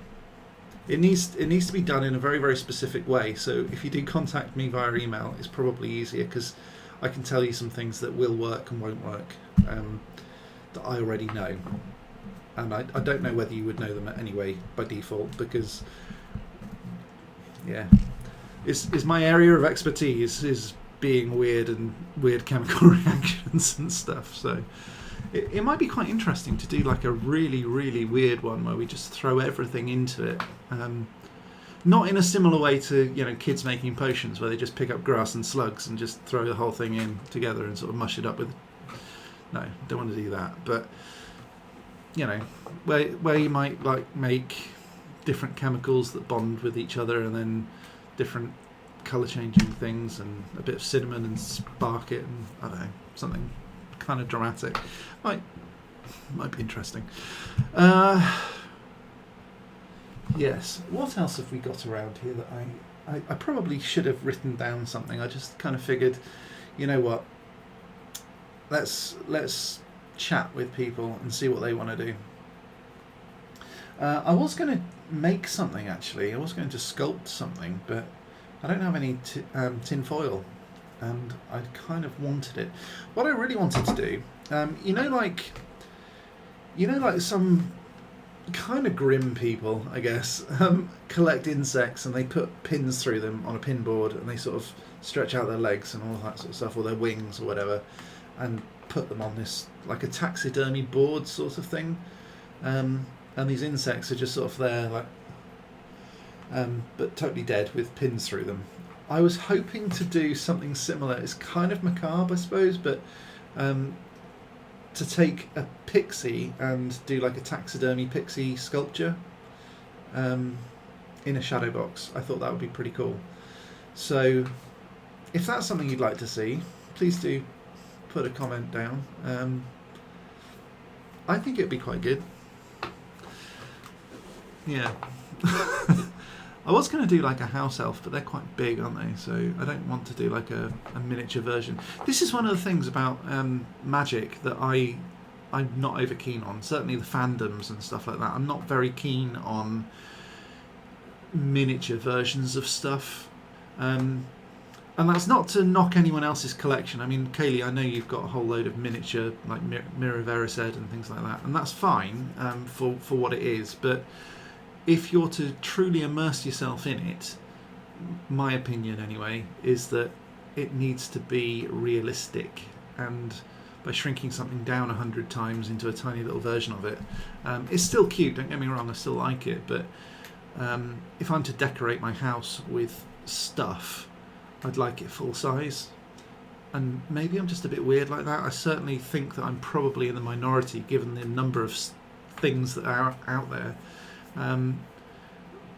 it needs to be done in a very, very specific way. So if you do contact me via email, it's probably easier because I can tell you some things that will work and won't work that I already know, and I don't know whether you would know them anyway by default because yeah. Is my area of expertise is being weird and weird chemical reactions and stuff. So it might be quite interesting to do like a really, really weird one where we just throw everything into it. Not in a similar way to, you know, kids making potions where they just pick up grass and slugs and just throw the whole thing in together and sort of mush it up with. No, don't want to do that. But, you know, where you might like make different chemicals that bond with each other and then different colour changing things and a bit of cinnamon and spark it and I don't know, something kind of dramatic. Might be interesting. Yes. What else have we got around here that I probably should have written down something. I just kind of figured, you know what? Let's chat with people and see what they want to do. I was going to make something actually. I was going to sculpt something, but I don't have any tin foil, and I kind of wanted it. What I really wanted to do, you know, like some kind of grim people, I guess, collect insects and they put pins through them on a pin board and they sort of stretch out their legs and all that sort of stuff, or their wings or whatever, and put them on this like a taxidermy board sort of thing. And these insects are just sort of there, like, but totally dead with pins through them. I was hoping to do something similar. It's kind of macabre, I suppose, but to take a pixie and do like a taxidermy pixie sculpture in a shadow box. I thought that would be pretty cool. So if that's something you'd like to see, please do put a comment down. I think it'd be quite good. Yeah. I was going to do like a house elf, but they're quite big, aren't they? So I don't want to do like a miniature version. This is one of the things about Magic that I'm not over keen on. Certainly the fandoms and stuff like that. I'm not very keen on miniature versions of stuff. And that's not to knock anyone else's collection. I mean, Kaylee, I know you've got a whole load of miniature, like Mirror Verised and things like that. And that's fine for what it is. But if you're to truly immerse yourself in it, my opinion anyway, is that it needs to be realistic. And by shrinking something down 100 times into a tiny little version of it, it's still cute, don't get me wrong, I still like it. But if I'm to decorate my house with stuff, I'd like it full size. And maybe I'm just a bit weird like that. I certainly think that I'm probably in the minority given the number of things that are out there.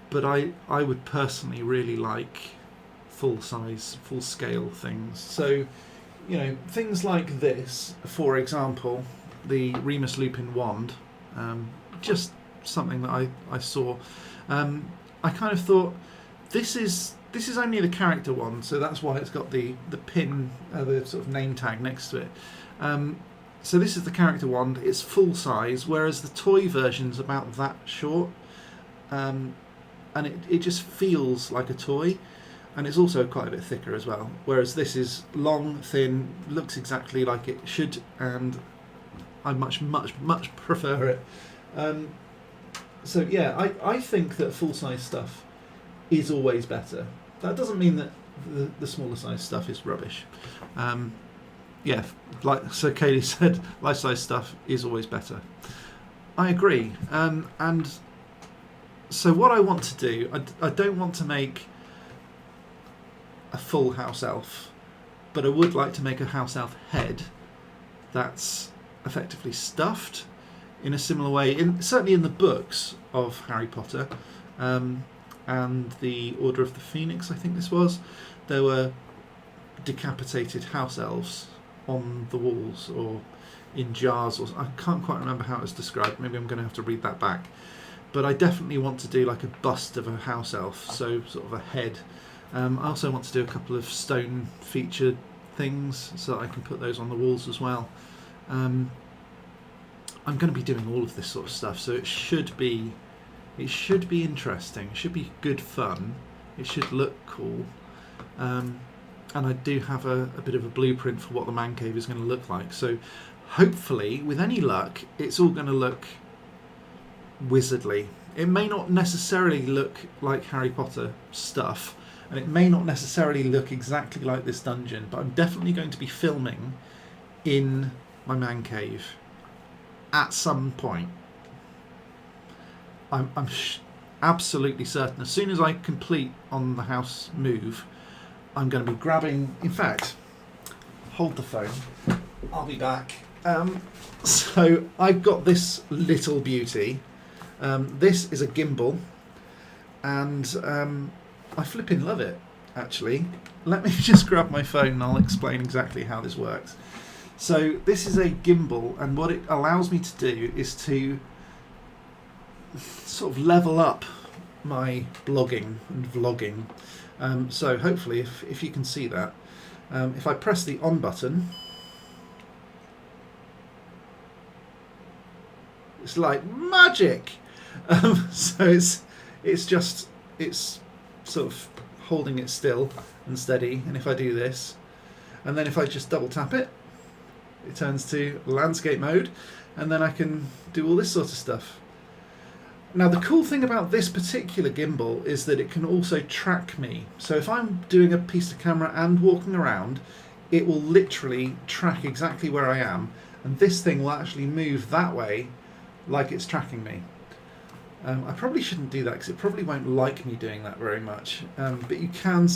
But I would personally really like full size, full scale things. So, you know, things like this, for example, the Remus Lupin wand, just something that I saw. I kind of thought this is only the character one, so that's why it's got the pin, the sort of name tag next to it. So this is the character wand. It's full size, whereas the toy version's about that short. And it just feels like a toy, and it's also quite a bit thicker as well, whereas this is long, thin, looks exactly like it should, and I much prefer it. So yeah, I think that full-size stuff is always better. That doesn't mean that the smaller size stuff is rubbish. Yeah, like so Kaylee said, life-size stuff is always better. I agree. And so what I want to do, I don't want to make a full house elf, but I would like to make a house elf head that's effectively stuffed in a similar way, certainly in the books of Harry Potter and the Order of the Phoenix, I think this was, there were decapitated house elves on the walls or in jars, or I can't quite remember how it was described. Maybe I'm going to have to read that back. But I definitely want to do like a bust of a house elf, so sort of a head. I also want to do a couple of stone featured things so that I can put those on the walls as well. I'm going to be doing all of this sort of stuff, so it should be interesting. It should be good fun. It should look cool. And I do have a bit of a blueprint for what the man cave is going to look like. So hopefully, with any luck, it's all going to look wizardly. It may not necessarily look like Harry Potter stuff, and it may not necessarily look exactly like this dungeon, but I'm definitely going to be filming in my man cave, at some point. I'm absolutely certain. As soon as I complete on the house move, I'm going to be grabbing. In fact, hold the phone. I'll be back. So I've got this little beauty. This is a gimbal, and I flipping love it. Actually, let me just grab my phone and I'll explain exactly how this works. So this is a gimbal, and what it allows me to do is to sort of level up my blogging and vlogging. So hopefully, if you can see that, if I press the on button, it's like magic. So it's sort of holding it still and steady. And if I do this, and then if I just double tap it, it turns to landscape mode, and then I can do all this sort of stuff. Now the cool thing about this particular gimbal is that it can also track me. So if I'm doing a piece of camera and walking around, it will literally track exactly where I am, and this thing will actually move that way like it's tracking me. I probably shouldn't do that because it probably won't like me doing that very much, but you can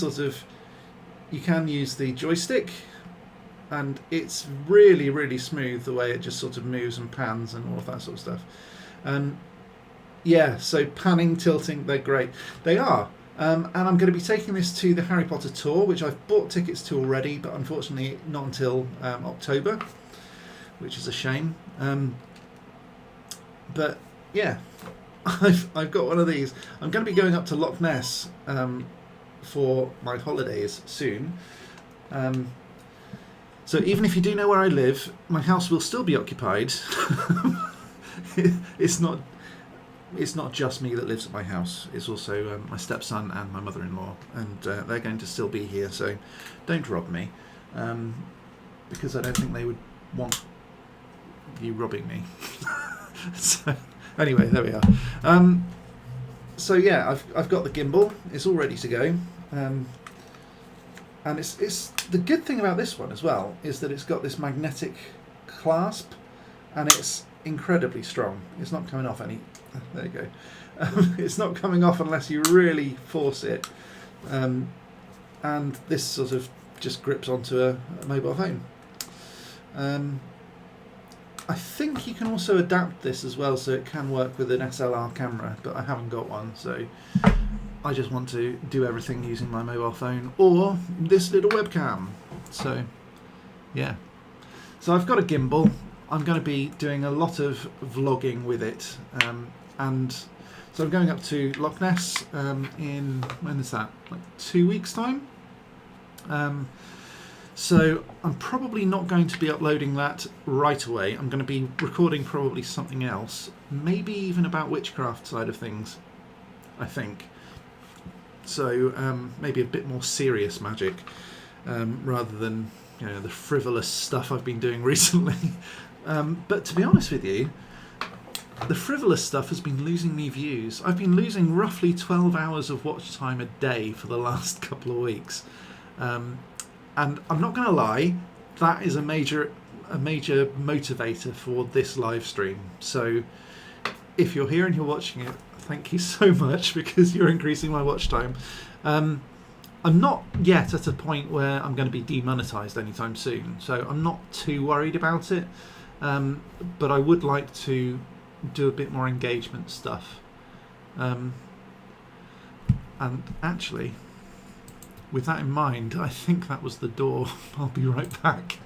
use the joystick, and it's really, really smooth the way it just sort of moves and pans and all of that sort of stuff. Yeah, so panning, tilting, they're great. They are. And I'm going to be taking this to the Harry Potter tour, which I've bought tickets to already, but unfortunately not until October, which is a shame. But yeah, I've got one of these. I'm going to be going up to Loch Ness for my holidays soon. So even if you do know where I live, my house will still be occupied. It's not just me that lives at my house. It's also my stepson and my mother-in-law, and they're going to still be here. So don't rob me, because I don't think they would want you robbing me. So anyway, there we are. So yeah, I've got the gimbal. It's all ready to go. And it's the good thing about this one as well is that it's got this magnetic clasp, and it's incredibly strong. It's not coming off any. There you go. It's not coming off unless you really force it. And this sort of just grips onto a mobile phone. I think you can also adapt this as well, so it can work with an SLR camera, but I haven't got one, so I just want to do everything using my mobile phone or this little webcam. So yeah, so I've got a gimbal. I'm going to be doing a lot of vlogging with it, and so I'm going up to Loch Ness in, when is that, like 2 weeks time. So I'm probably not going to be uploading that right away. I'm going to be recording probably something else, maybe even about witchcraft side of things, I think. So maybe a bit more serious magic, rather than the frivolous stuff I've been doing recently. But to be honest with you, the frivolous stuff has been losing me views. I've been losing roughly 12 hours of watch time a day for the last couple of weeks. And I'm not going to lie, that is a major motivator for this live stream. So if you're here and you're watching it, thank you so much, because you're increasing my watch time. I'm not yet at a point where I'm going to be demonetized anytime soon, so I'm not too worried about it. But I would like to do a bit more engagement stuff. And actually, with that in mind, I think that was the door. I'll be right back.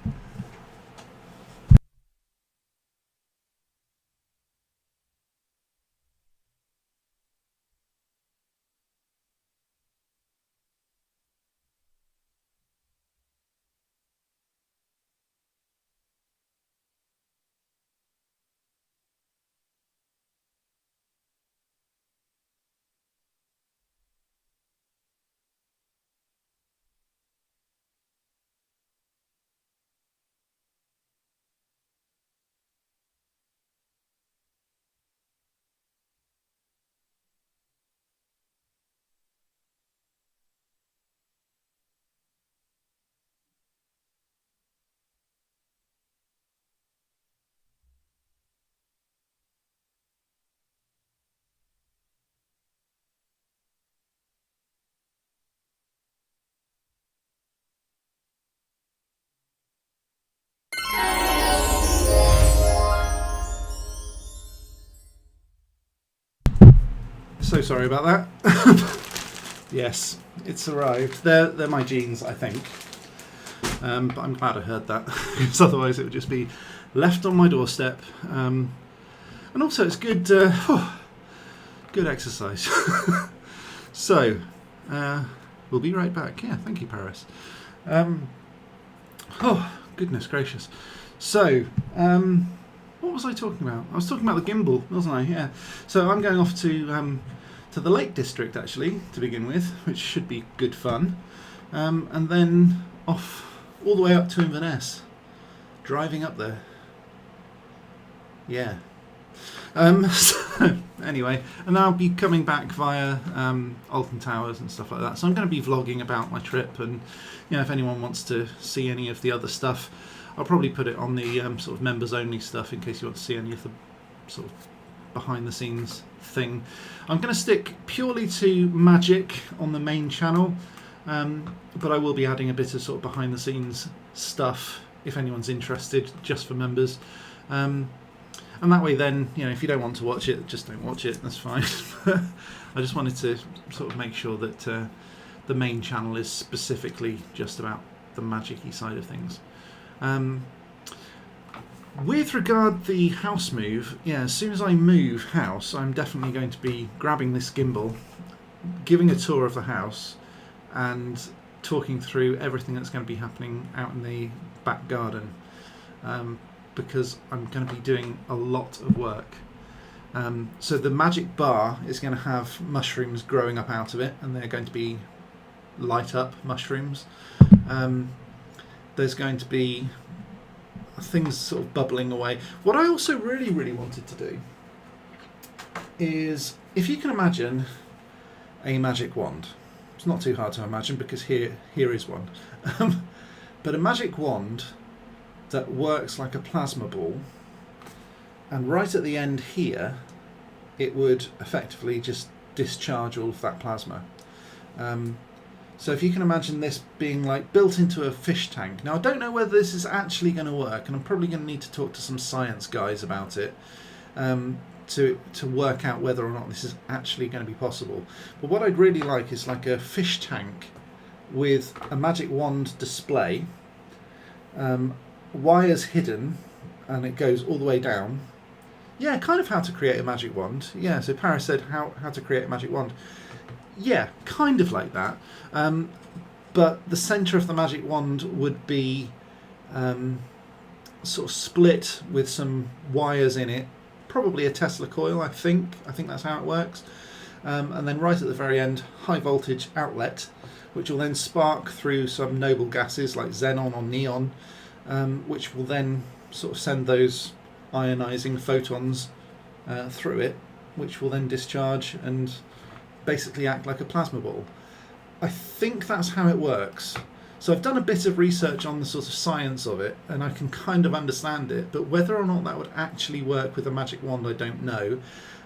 So sorry about that. Yes, it's arrived. They're my jeans, I think. But I'm glad I heard that, because otherwise it would just be left on my doorstep. And also it's good, good exercise. So, we'll be right back. Yeah, thank you, Paris. Oh, goodness gracious. So, what was I talking about? I was talking about the gimbal, wasn't I? Yeah. So I'm going off to the Lake District, actually, to begin with, which should be good fun. And then off all the way up to Inverness, driving up there. Yeah. So, anyway, and I'll be coming back via Alton Towers and stuff like that. So I'm going to be vlogging about my trip, and if anyone wants to see any of the other stuff, I'll probably put it on the sort of members only stuff in case you want to see any of the sort of behind the scenes thing. I'm going to stick purely to magic on the main channel, but I will be adding a bit of sort of behind the scenes stuff if anyone's interested, just for members. And that way then, if you don't want to watch it, just don't watch it, that's fine. I just wanted to sort of make sure that the main channel is specifically just about the magic-y side of things. With regard the house move, as soon as I move house, I'm definitely going to be grabbing this gimbal, giving a tour of the house, and talking through everything that's going to be happening out in the back garden. Because I'm going to be doing a lot of work. So the magic bar is going to have mushrooms growing up out of it, and they're going to be light up mushrooms. There's going to be things sort of bubbling away. What I also really, really wanted to do is, if you can imagine a magic wand. It's not too hard to imagine because here is one. But a magic wand that works like a plasma ball, and right at the end here it would effectively just discharge all of that plasma. So if you can imagine this being like built into a fish tank. Now I don't know whether this is actually going to work, and I'm probably going to need to talk to some science guys about it to work out whether or not this is actually going to be possible. But what I'd really like is like a fish tank with a magic wand display, wires hidden, and it goes all the way down. Yeah, kind of how to create a magic wand. Yeah, so Paris said how to create a magic wand. Yeah, kind of like that. But the centre of the magic wand would be sort of split with some wires in it. Probably a Tesla coil, I think. I think that's how it works. And then right at the very end, high voltage outlet, which will then spark through some noble gases like xenon or neon, which will then sort of send those ionizing photons through it, which will then discharge and basically act like a plasma ball. I think that's how it works. So I've done a bit of research on the sort of science of it, and I can kind of understand it, but whether or not that would actually work with a magic wand, I don't know.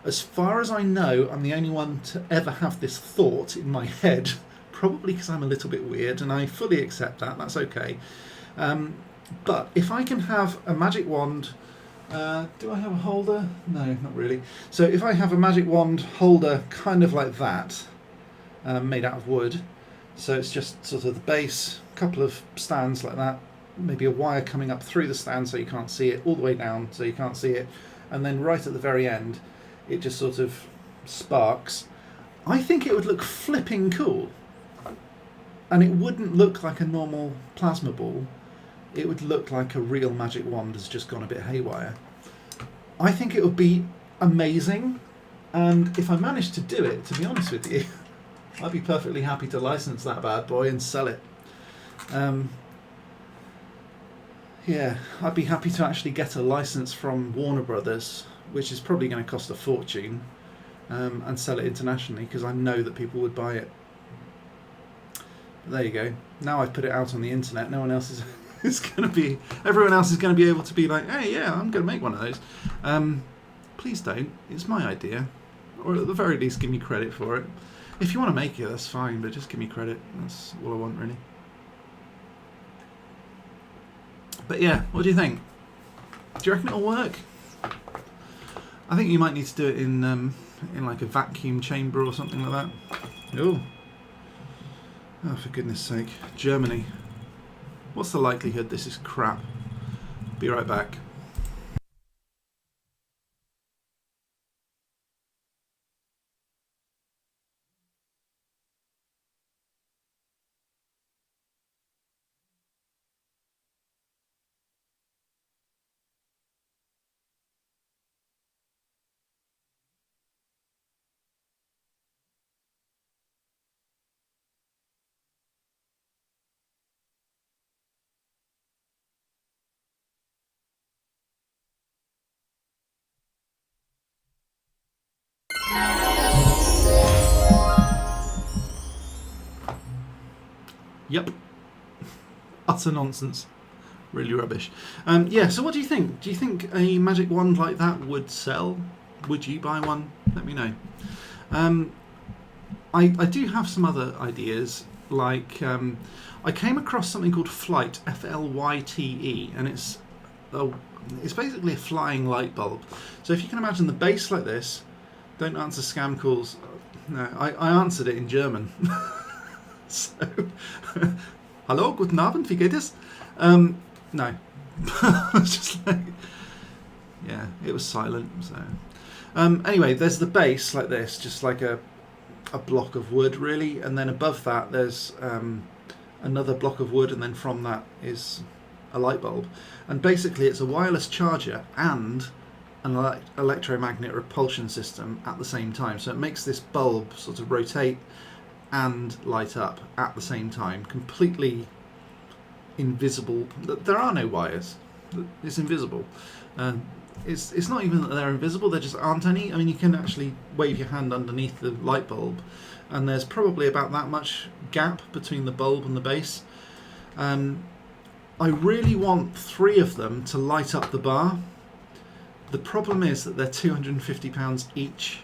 As far as I know, I'm the only one to ever have this thought in my head, probably because I'm a little bit weird, and I fully accept that, that's okay. But if I can have a magic wand, do I have a holder? No, not really. So if I have a magic wand holder kind of like that, made out of wood, so it's just sort of the base, a couple of stands like that, maybe a wire coming up through the stand so you can't see it, all the way down so you can't see it, and then right at the very end it just sort of sparks. I think it would look flipping cool, and it wouldn't look like a normal plasma ball. It would look like a real magic wand has just gone a bit haywire. I think it would be amazing, and if I managed to do it, to be honest with you, I'd be perfectly happy to license that bad boy and sell it. Yeah, I'd be happy to actually get a license from Warner Brothers, which is probably going to cost a fortune, and sell it internationally, because I know that people would buy it. But there you go. Now I've put it out on the internet, no one else is... everyone else is going to be able to be like, hey, yeah, I'm going to make one of those. Please don't. It's my idea. Or at the very least, give me credit for it. If you want to make it, that's fine, but just give me credit. That's all I want, really. But yeah, what do you think? Do you reckon it'll work? I think you might need to do it in in like a vacuum chamber or something like that. Oh, for goodness sake. Germany. What's the likelihood this is crap? Be right back. Yep. Utter nonsense. Really rubbish. Yeah, so what do you think? Do you think a magic wand like that would sell? Would you buy one? Let me know. I do have some other ideas, like I came across something called Flyte, F-L-Y-T-E, and it's basically a flying light bulb. So if you can imagine the base like this, don't answer scam calls. No, I answered it in German. So, hallo, guten Abend, wie geht es? No. It's just like, yeah, it was silent. So, anyway, there's the base like this, just like a block of wood, really, and then above that there's another block of wood, and then from that is a light bulb. And basically, it's a wireless charger and an electromagnet repulsion system at the same time. So it makes this bulb sort of rotate and light up at the same time, completely invisible. There are no wires. It's invisible. It's not even that they're invisible, there just aren't any. I mean, you can actually wave your hand underneath the light bulb, and there's probably about that much gap between the bulb and the base. I really want 3 of them to light up the bar. The problem is that they're £250 each,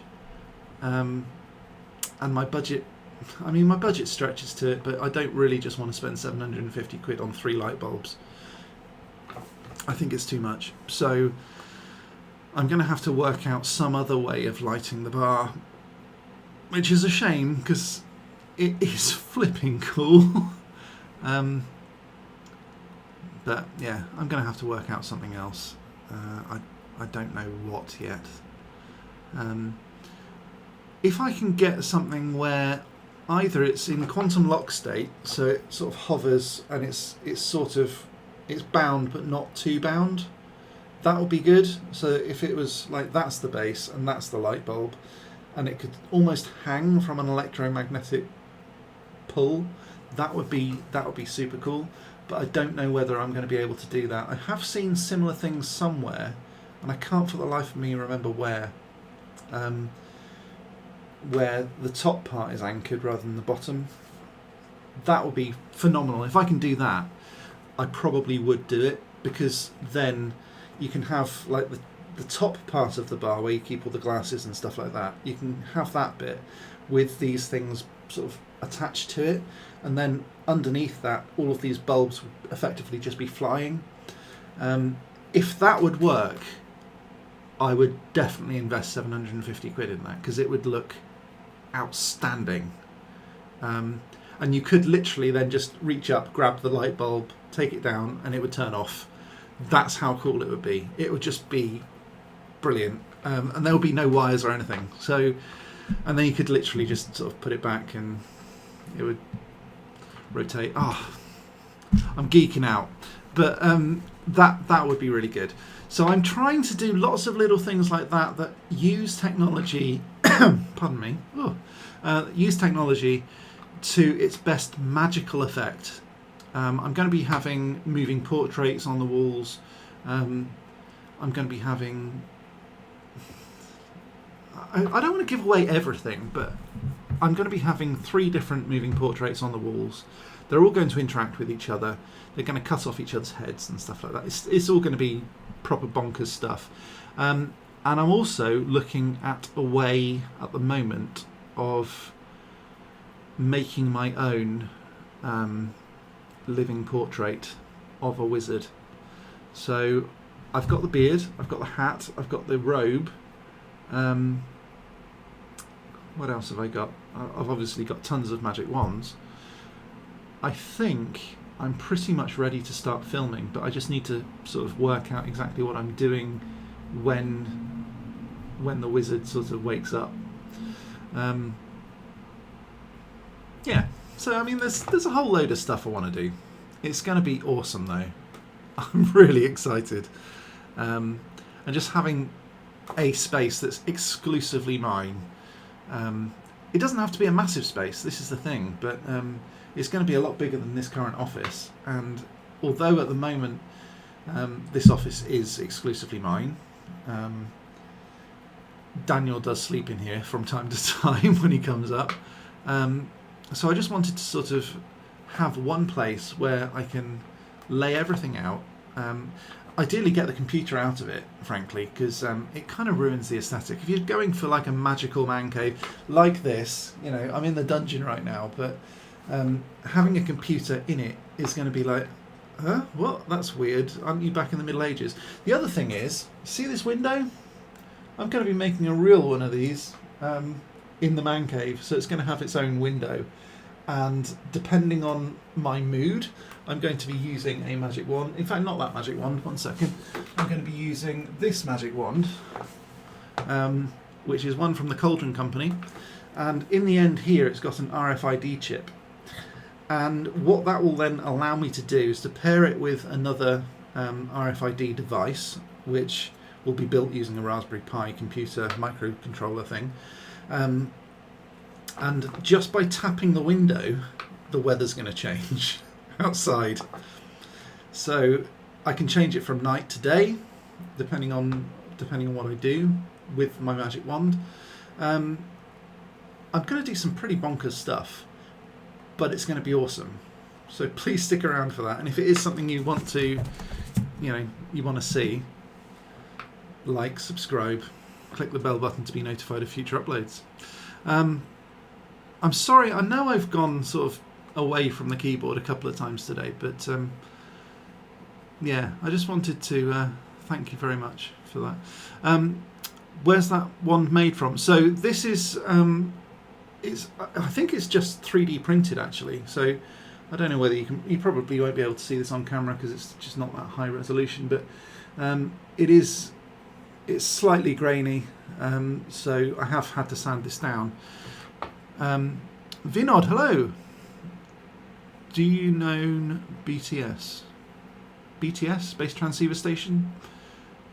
and my budget, I mean, my budget stretches to it, but I don't really just want to spend 750 quid on 3 light bulbs. I think it's too much. So I'm going to have to work out some other way of lighting the bar, which is a shame because it is flipping cool. But yeah, I'm going to have to work out something else. I don't know what yet. If I can get something where either it's in quantum lock state, so it sort of hovers and it's bound but not too bound, that would be good. So if it was like that's the base and that's the light bulb, and it could almost hang from an electromagnetic pull, that would be super cool. But I don't know whether I'm going to be able to do that. I have seen similar things somewhere, and I can't for the life of me remember where the top part is anchored rather than the bottom. That would be phenomenal. If I can do that, I probably would do it, because then you can have like the top part of the bar where you keep all the glasses and stuff like that. You can have that bit with these things sort of attached to it, and then underneath that all of these bulbs would effectively just be flying. If that would work, I would definitely invest 750 quid in that, because it would look outstanding. And you could literally then just reach up, grab the light bulb, take it down, and it would turn off. That's how cool it would be. It would just be brilliant. And there would be no wires or anything. So, and then you could literally just sort of put it back and it would rotate. Oh, I'm geeking out. But that would be really good. So I'm trying to do lots of little things like that use technology, pardon me, use technology to its best magical effect. I'm going to be having moving portraits on the walls. I'm going to be having... I don't want to give away everything, but I'm going to be having 3 different moving portraits on the walls. They're all going to interact with each other. They're going to cut off each other's heads and stuff like that. It's all going to be proper bonkers stuff. And I'm also looking at a way at the moment of making my own living portrait of a wizard. So I've got the beard, I've got the hat, I've got the robe, What else have I got? I've obviously got tons of magic wands. I think I'm pretty much ready to start filming, but I just need to sort of work out exactly what I'm doing when the wizard sort of wakes up. Yeah, so I mean there's a whole load of stuff I want to do. It's going to be awesome though. I'm really excited. And just having a space that's exclusively mine. It doesn't have to be a massive space, this is the thing, but it's going to be a lot bigger than this current office. And although at the moment this office is exclusively mine, Daniel does sleep in here from time to time when he comes up. So I just wanted to sort of have one place where I can lay everything out. Ideally get the computer out of it, frankly, because it kind of ruins the aesthetic. If you're going for like a magical man cave like this, you know, I'm in the dungeon right now, but having a computer in it is going to be like, huh? What? That's weird. Aren't you back in the Middle Ages? The other thing is, see this window? I'm going to be making a real one of these in the man cave, so it's going to have its own window. And depending on my mood, I'm going to be using a magic wand. In fact, not that magic wand. One second. I'm going to be using this magic wand, which is one from the Cauldron Company. And in the end here, it's got an RFID chip. And what that will then allow me to do is to pair it with another RFID device, which will be built using a Raspberry Pi computer microcontroller thing. And just by tapping the window, the weather's going to change outside. So I can change it from night to day, depending on what I do with my magic wand. I'm going to do some pretty bonkers stuff, but it's going to be awesome. So please stick around for that. And if it is something you want to, you want to see, like, subscribe, click the bell button to be notified of future uploads. I'm sorry, I know I've gone sort of away from the keyboard a couple of times today, but yeah, I just wanted to thank you very much for that. Where's that wand made from? So this is, I think it's just 3D printed actually, so I don't know whether you probably won't be able to see this on camera because it's just not that high resolution, but it's slightly grainy, so I have had to sand this down. Vinod, hello. Do you know BTS? BTS, Base Transceiver Station?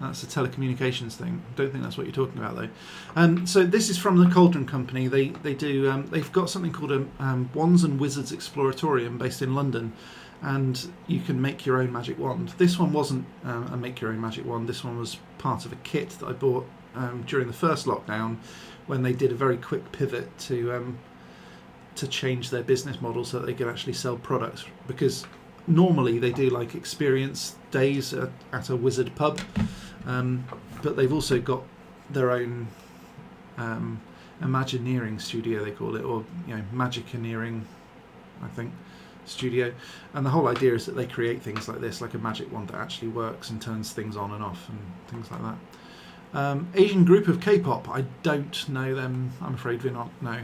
That's a telecommunications thing. Don't think that's what you're talking about though. So this is from the Cauldron Company. They've got something called a Wands and Wizards Exploratorium based in London, and you can make your own magic wand. This one wasn't a make your own magic wand. This one was part of a kit that I bought during the first lockdown, when they did a very quick pivot to change their business model so that they could actually sell products. Because normally they do like experience days at a wizard pub, but they've also got their own Imagineering studio, they call it, or Magicaneering, I think, studio. And the whole idea is that they create things like this, like a magic wand that actually works and turns things on and off and things like that. Asian group of K-pop. I don't know them. I'm afraid we're not. No,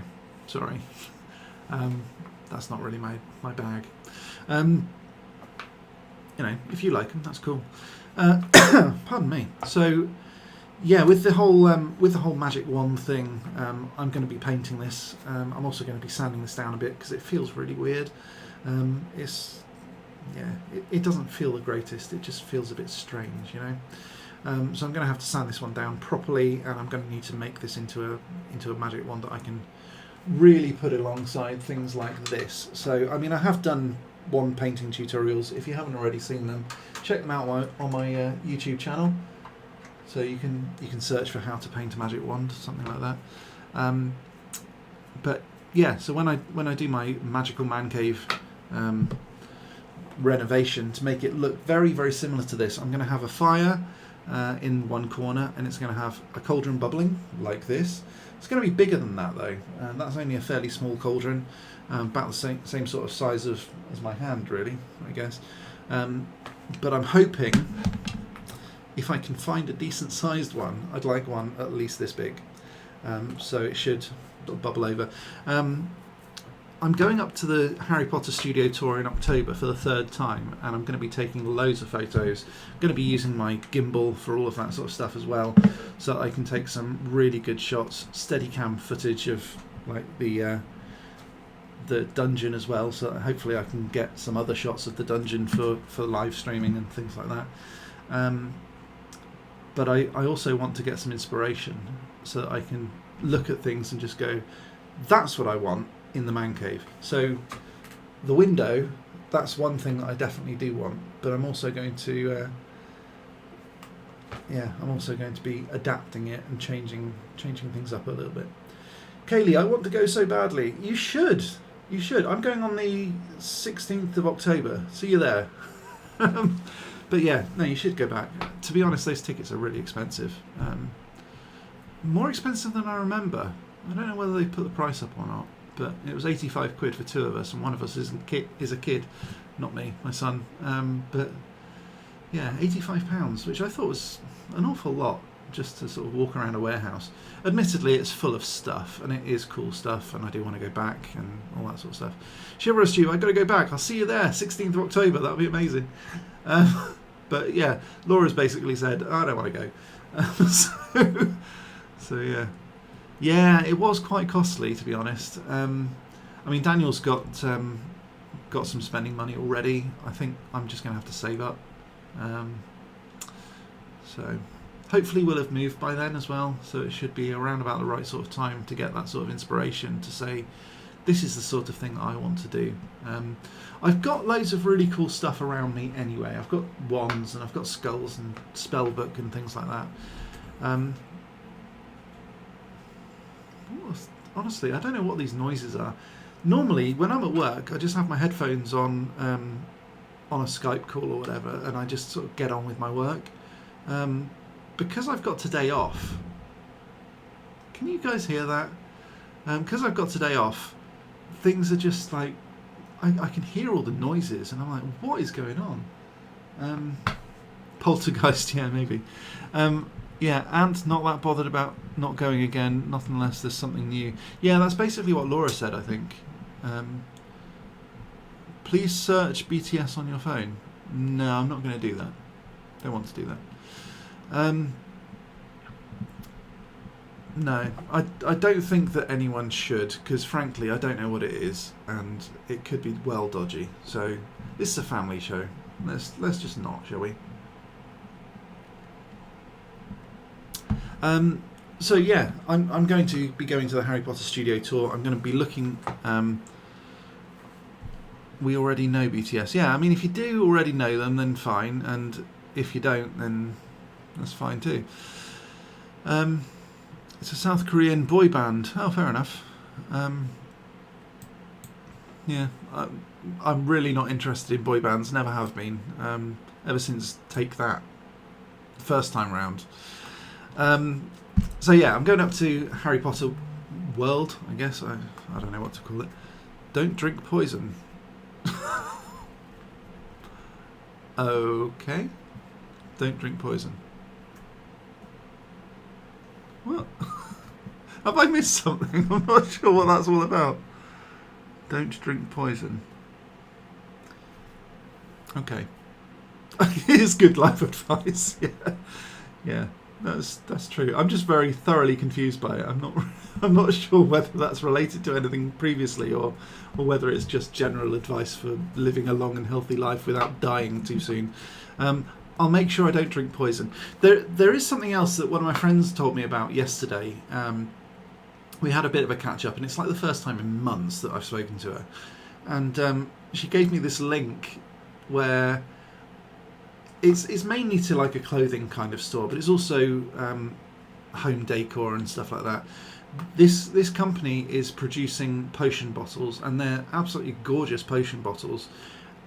sorry. That's not really my bag. If you like them, that's cool. Pardon me. So, yeah, with the whole magic wand thing, I'm going to be painting this. I'm also going to be sanding this down a bit because it feels really weird. It doesn't feel the greatest. It just feels a bit strange, So I'm going to have to sand this one down properly, and I'm going to need to make this into a magic wand that I can really put alongside things like this. So, I mean, I have done wand painting tutorials. If you haven't already seen them, check them out on my YouTube channel. So you can search for how to paint a magic wand, something like that. But yeah, so when I do my magical man cave renovation, to make it look very, very similar to this, I'm going to have a fire in one corner, and it's going to have a cauldron bubbling like this. It's going to be bigger than that though, and that's only a fairly small cauldron, about the same sort of size as my hand, really, I guess. But I'm hoping, if I can find a decent sized one, I'd like one at least this big. so it should bubble over. I'm going up to the Harry Potter studio tour in October for the 3rd time, and I'm going to be taking loads of photos. I'm going to be using my gimbal for all of that sort of stuff as well, so that I can take some really good shots, Steadicam footage of like the dungeon as well, so that hopefully I can get some other shots of the dungeon for live streaming and things like that. But I also want to get some inspiration so that I can look at things and just go, that's what I want in the man cave. So the window, that's one thing that I definitely do want, but I'm also going to be adapting it and changing things up a little bit. Kaylee, I want to go so badly. You should. I'm going on the 16th of October. See you there. But yeah, no, you should go back. To be honest, those tickets are really expensive. More expensive than I remember. I don't know whether they put the price up or not, but it was 85 quid for 2 of us, and one of us is a kid, not me, my son. But yeah, £85, which I thought was an awful lot just to sort of walk around a warehouse. Admittedly, it's full of stuff, and it is cool stuff, and I do want to go back and all that sort of stuff. Chivalrous Tube, I've got to go back. I'll see you there, 16th of October. That'll be amazing. But yeah, Laura's basically said, I don't want to go. So yeah. Yeah, it was quite costly, to be honest. I mean, Daniel's got some spending money already. I think I'm just going to have to save up. So hopefully we'll have moved by then as well. So it should be around about the right sort of time to get that sort of inspiration to say, this is the sort of thing that I want to do. I've got loads of really cool stuff around me anyway. I've got wands and I've got skulls and spellbook and things like that. Honestly, I don't know what these noises are. Normally, when I'm at work, I just have my headphones on a Skype call or whatever, and I just sort of get on with my work. Because I've got today off, can you guys hear that? Because I've got today off, things are just like, I can hear all the noises, and I'm like, what is going on? Poltergeist, yeah, maybe. Yeah, and not that bothered about not going again, not unless there's something new. Yeah, that's basically what Laura said, I think. Please search BTS on your phone. No, I'm not going to do that. Don't want to do that. No, I don't think that anyone should, because frankly, I don't know what it is, and it could be well dodgy. So this is a family show. Let's just not, shall we? So yeah, I'm going to be going to the Harry Potter studio tour. I'm going to be looking. We already know BTS. Yeah, I mean, if you do already know them, then fine, and if you don't, then that's fine too. It's a South Korean boy band. Oh, fair enough. Yeah, I'm really not interested in boy bands. Never have been. Ever since Take That, first time round. So yeah, I'm going up to Harry Potter World, I guess. I don't know what to call it. Don't drink poison. Okay. Don't drink poison. What? Have I missed something? I'm not sure what that's all about. Don't drink poison. Okay. Here's good life advice. Yeah. That's true. I'm just very thoroughly confused by it. I'm not sure whether that's related to anything previously or whether it's just general advice for living a long and healthy life without dying too soon. I'll make sure I don't drink poison. There is something else that one of my friends told me about yesterday. We had a bit of a catch up, and it's like the first time in months that I've spoken to her. And she gave me this link where it's mainly to like a clothing kind of store, but it's also home decor and stuff like that. This company is producing potion bottles, and they're absolutely gorgeous potion bottles,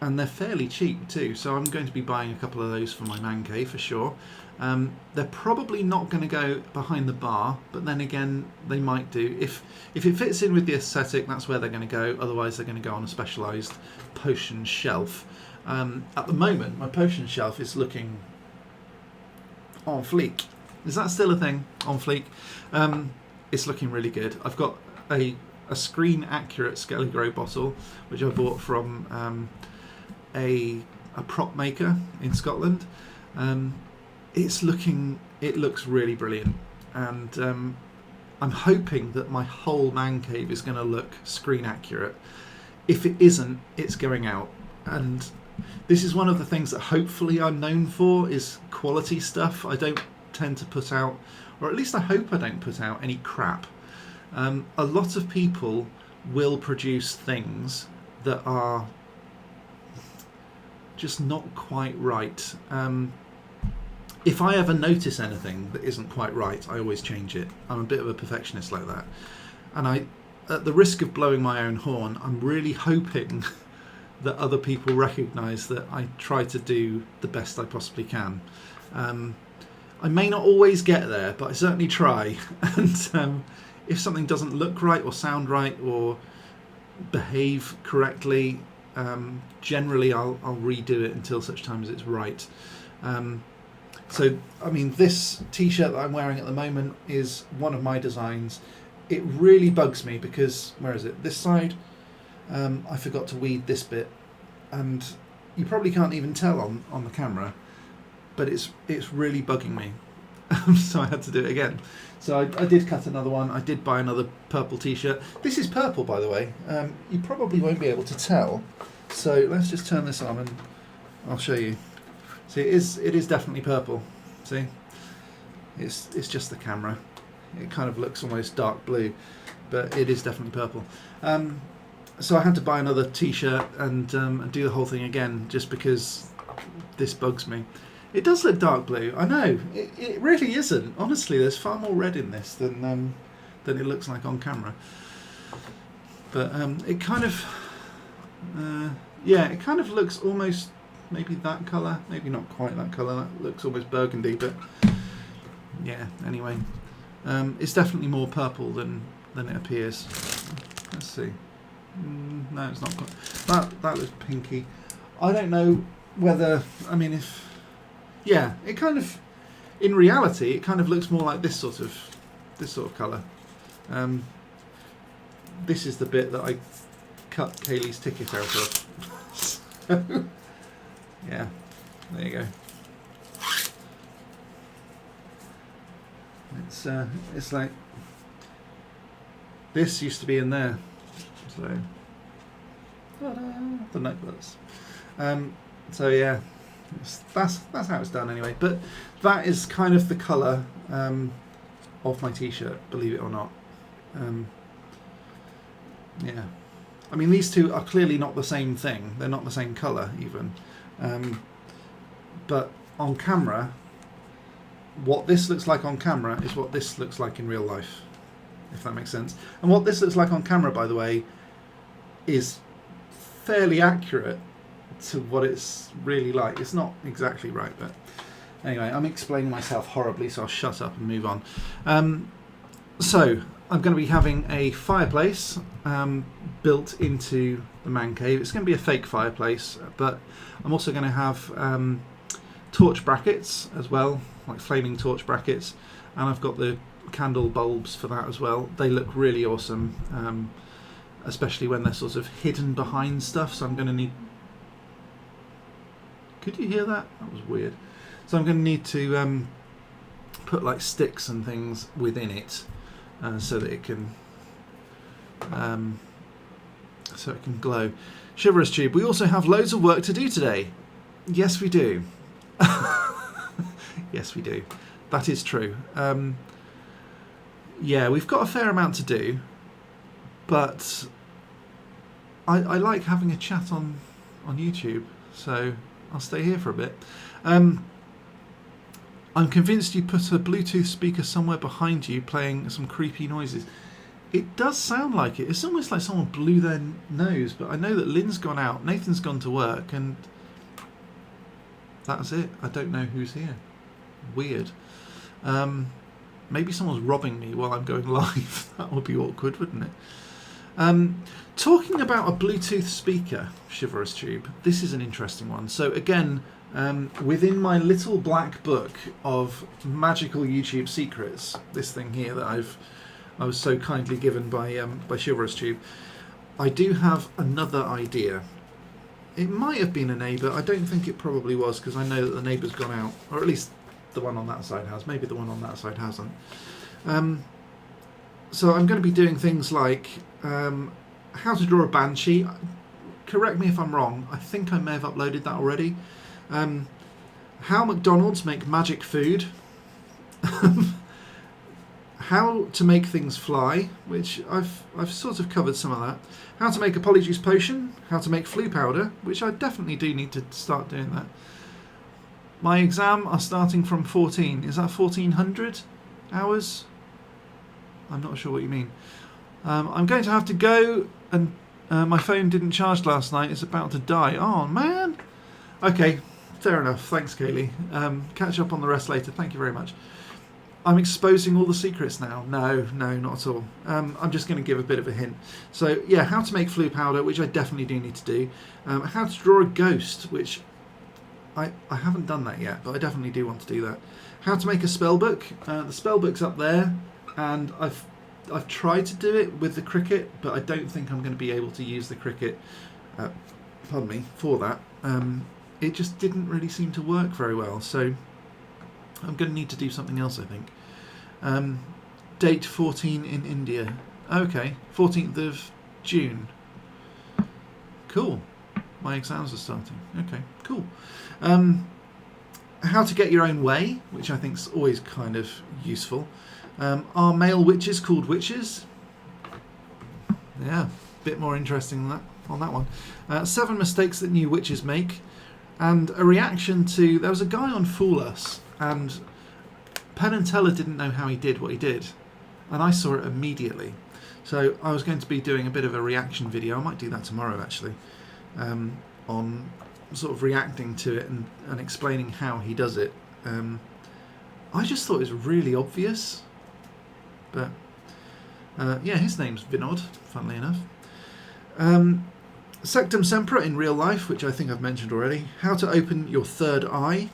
and they're fairly cheap too. So I'm going to be buying a couple of those for my man cave for sure. They're probably not going to go behind the bar, but then again, they might do. If it fits in with the aesthetic, that's where they're going to go. Otherwise, they're going to go on a specialised potion shelf. At the moment, my potion shelf is looking on fleek. Is that still a thing? On fleek. it's looking really good. I've got a screen accurate Skelly Grow bottle, which I bought from a prop maker in Scotland. It looks really brilliant, and I'm hoping that my whole man cave is going to look screen accurate. If it isn't, it's going out. And this is one of the things that hopefully I'm known for, is quality stuff. I don't tend to put out, or at least I hope I don't put out, any crap. A lot of people will produce things that are just not quite right. If I ever notice anything that isn't quite right, I always change it. I'm a bit of a perfectionist like that. And at the risk of blowing my own horn, I'm really hoping that other people recognise that I try to do the best I possibly can. I may not always get there, but I certainly try. And if something doesn't look right or sound right or behave correctly, generally I'll redo it until such time as it's right. So, I mean, this t-shirt that I'm wearing at the moment is one of my designs. It really bugs me because, where is it? This side, I forgot to weed this bit, and you probably can't even tell on the camera, but it's really bugging me. So I had to do it again. So I did cut another one. I did buy another purple t-shirt. This is purple, by the way. You probably won't be able to tell. So let's just turn this on and I'll show you. See, it is definitely purple. See, it's just the camera. It kind of looks almost dark blue, but it is definitely purple. So I had to buy another t-shirt and do the whole thing again, just because this bugs me. It does look dark blue. I know it really isn't. Honestly, there's far more red in this than it looks like on camera. But it kind of it kind of looks almost. Maybe that colour, maybe not quite that colour, that looks almost burgundy, but yeah, anyway. It's definitely more purple than it appears. Let's see. No, it's not quite. That looks pinky. I don't know whether, I mean, it kind of, in reality, it kind of looks more like this sort of colour. This is the bit that I cut Kaylee's ticket out of. Yeah, there you go. It's like this used to be in there, so ta-da, the notebooks. So yeah, that's how it's done anyway. But that is kind of the colour of my t-shirt, believe it or not. Yeah, I mean, these two are clearly not the same thing. They're not the same colour even. But on camera, what this looks like on camera is what this looks like in real life, if that makes sense. And what this looks like on camera, by the way, is fairly accurate to what it's really like. It's not exactly right, but anyway, I'm explaining myself horribly, so I'll shut up and move on. So I'm going to be having a fireplace built into the man cave. It's going to be a fake fireplace, but I'm also going to have torch brackets as well, like flaming torch brackets, and I've got the candle bulbs for that as well. They look really awesome, especially when they're sort of hidden behind stuff, so I'm going to need... Could you hear that? That was weird. So I'm going to need to put like sticks and things within it, so that it can glow. Chivalrous Tube, we also have loads of work to do today. Yes, we do. Yes, we do. That is true. Yeah, we've got a fair amount to do, but I like having a chat on YouTube, so I'll stay here for a bit. I'm convinced you put a Bluetooth speaker somewhere behind you playing some creepy noises. It does sound like it. It's almost like someone blew their nose, but I know that Lynn's gone out, Nathan's gone to work, and that's it. I don't know who's here. Weird. Maybe someone's robbing me while I'm going live. That would be awkward, wouldn't it? Talking about a Bluetooth speaker, Chivalrous Tube, this is an interesting one. So again, within my little black book of magical YouTube secrets, this thing here that I was so kindly given by Chivalrous Tube. I do have another idea. It might have been a neighbour. I don't think it probably was, because I know that the neighbour's gone out, or at least the one on that side has. Maybe the one on that side hasn't. So I'm going to be doing things like how to draw a banshee. Correct me if I'm wrong. I think I may have uploaded that already. How McDonald's make magic food. How to make things fly, which I've sort of covered some of that. How to make a polyjuice potion. How to make flu powder, which I definitely do need to start doing that. My exam are starting from 14. Is that 1400 hours? I'm not sure what you mean. I'm going to have to go, and my phone didn't charge last night. It's about to die. Oh, man. Okay, fair enough. Thanks, Kaylee. Catch up on the rest later. Thank you very much. I'm exposing all the secrets now. No, not at all. I'm just going to give a bit of a hint. So, yeah, how to make flu powder, which I definitely do need to do. How to draw a ghost, which I haven't done that yet, but I definitely do want to do that. How to make a spell book. The spell book's up there, and I've tried to do it with the Cricut, but I don't think I'm going to be able to use the Cricut, pardon me, for that. It just didn't really seem to work very well, so I'm going to need to do something else, I think. Date 14 in India. Okay, 14th of June. Cool. My exams are starting. Okay, cool. How to get your own way, which I think is always kind of useful. Are male witches called witches? Yeah, a bit more interesting than that on that one. 7 mistakes that new witches make. And a reaction to... There was a guy on Fool Us, and Penn and Teller didn't know how he did what he did. And I saw it immediately. So I was going to be doing a bit of a reaction video. I might do that tomorrow, actually. On sort of reacting to it and explaining how he does it. I just thought it was really obvious. But, yeah, his name's Vinod, funnily enough. Sectum Sempra in real life, which I think I've mentioned already. How to open your third eye.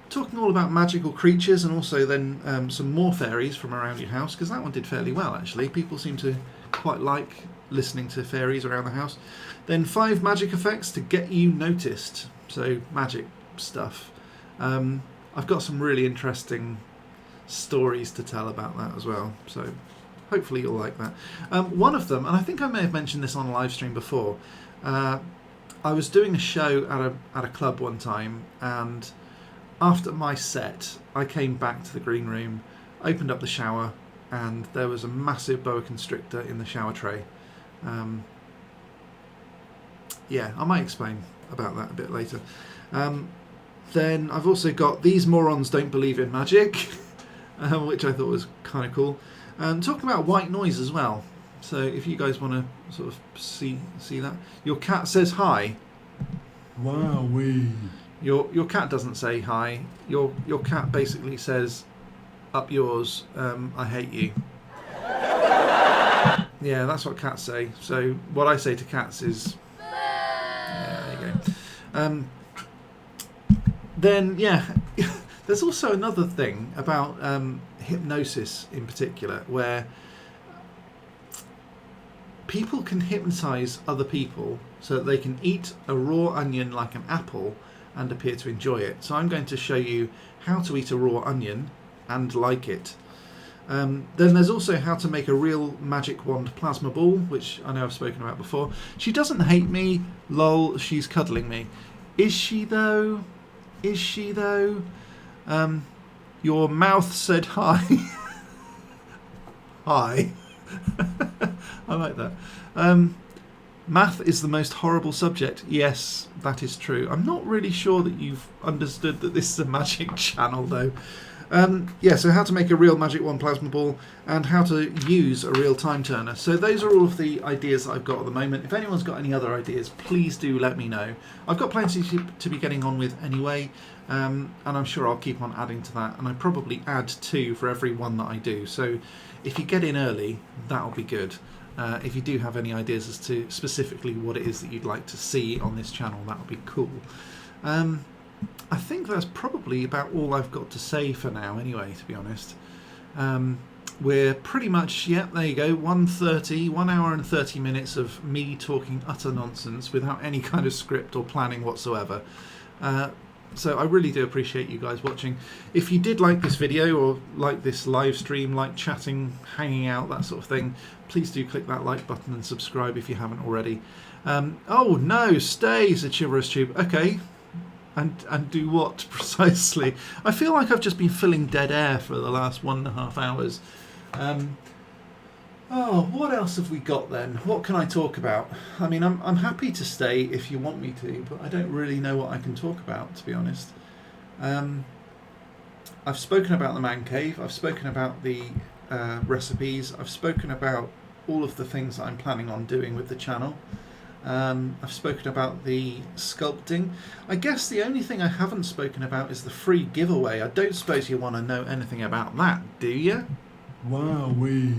Talking all about magical creatures, and also then some more fairies from around your house, because that one did fairly well, actually. People seem to quite like listening to fairies around the house. Then 5 magic effects to get you noticed. So, magic stuff. I've got some really interesting stories to tell about that as well, so hopefully you'll like that. One of them, and I think I may have mentioned this on a live stream before, I was doing a show at a club one time, and after my set I came back to the green room, opened up the shower, and there was a massive boa constrictor in the shower tray. Yeah, I might explain about that a bit later. Then I've also got These Morons Don't Believe in Magic, which I thought was kind of cool. Talking about white noise as well. So if you guys want to sort of see that. Your cat says hi. Wowee. Your cat doesn't say hi. Your cat basically says, up yours, I hate you. Yeah, that's what cats say. So what I say to cats is... Yeah, there you go. Then, yeah, there's also another thing about hypnosis in particular, where people can hypnotise other people so that they can eat a raw onion like an apple and appear to enjoy it. So I'm going to show you how to eat a raw onion and like it. Then there's also how to make a real magic wand plasma ball, which I know I've spoken about before. She doesn't hate me, lol, she's cuddling me. Is she though? Is she though? Your mouth said hi. Hi. I like that. Math is the most horrible subject. Yes, that is true. I'm not really sure that you've understood that this is a magic channel though. Yeah, so how to make a real magic wand plasma ball and how to use a real time turner. So those are all of the ideas that I've got at the moment. If anyone's got any other ideas, please do let me know. I've got plenty to be getting on with anyway, and I'm sure I'll keep on adding to that, and I probably add 2 for every one that I do. So if you get in early, that'll be good. If you do have any ideas as to specifically what it is that you'd like to see on this channel, that would be cool. I think that's probably about all I've got to say for now anyway, to be honest. we're pretty much, yeah, there you go, 1 hour and 30 minutes of me talking utter nonsense without any kind of script or planning whatsoever. So I really do appreciate you guys watching. If you did like this video or like this live stream, like chatting, hanging out, that sort of thing, please do click that like button and subscribe if you haven't already. Oh no, stay, said Chivalrous Tube. Okay, and do what precisely? I feel like I've just been filling dead air for the last 1.5 hours. Oh, what else have we got then? What can I talk about? I mean, I'm happy to stay if you want me to, but I don't really know what I can talk about, to be honest. I've spoken about the man cave. I've spoken about the recipes. I've spoken about all of the things that I'm planning on doing with the channel. I've spoken about the sculpting. I guess the only thing I haven't spoken about is the free giveaway. I don't suppose you want to know anything about that, do you? Wowee.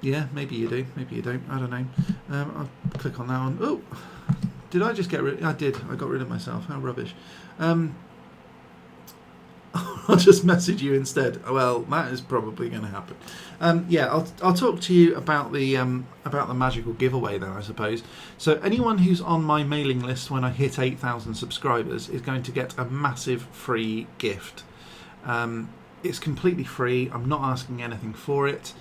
Yeah, maybe you do, maybe you don't, I don't know. I'll click on that one. Oh, did I just get rid? I did, I got rid of myself, how rubbish. I'll just message you instead. Well, that is probably going to happen. Yeah, I'll talk to you about the magical giveaway then, I suppose. So anyone who's on my mailing list when I hit 8,000 subscribers is going to get a massive free gift. It's completely free. I'm not asking anything for it.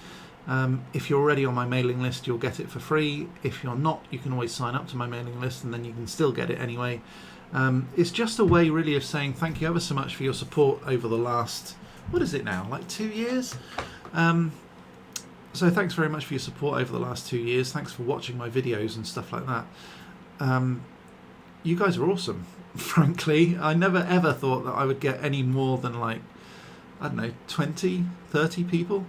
If you're already on my mailing list, you'll get it for free. If you're not, you can always sign up to my mailing list and then you can still get it anyway. It's just a way really of saying thank you ever so much for your support over the last, what is it now, like 2 years? So thanks very much for your support over the last 2 years. Thanks for watching my videos and stuff like that. You guys are awesome, frankly. I never ever thought that I would get any more than like, I don't know, 20, 30 people.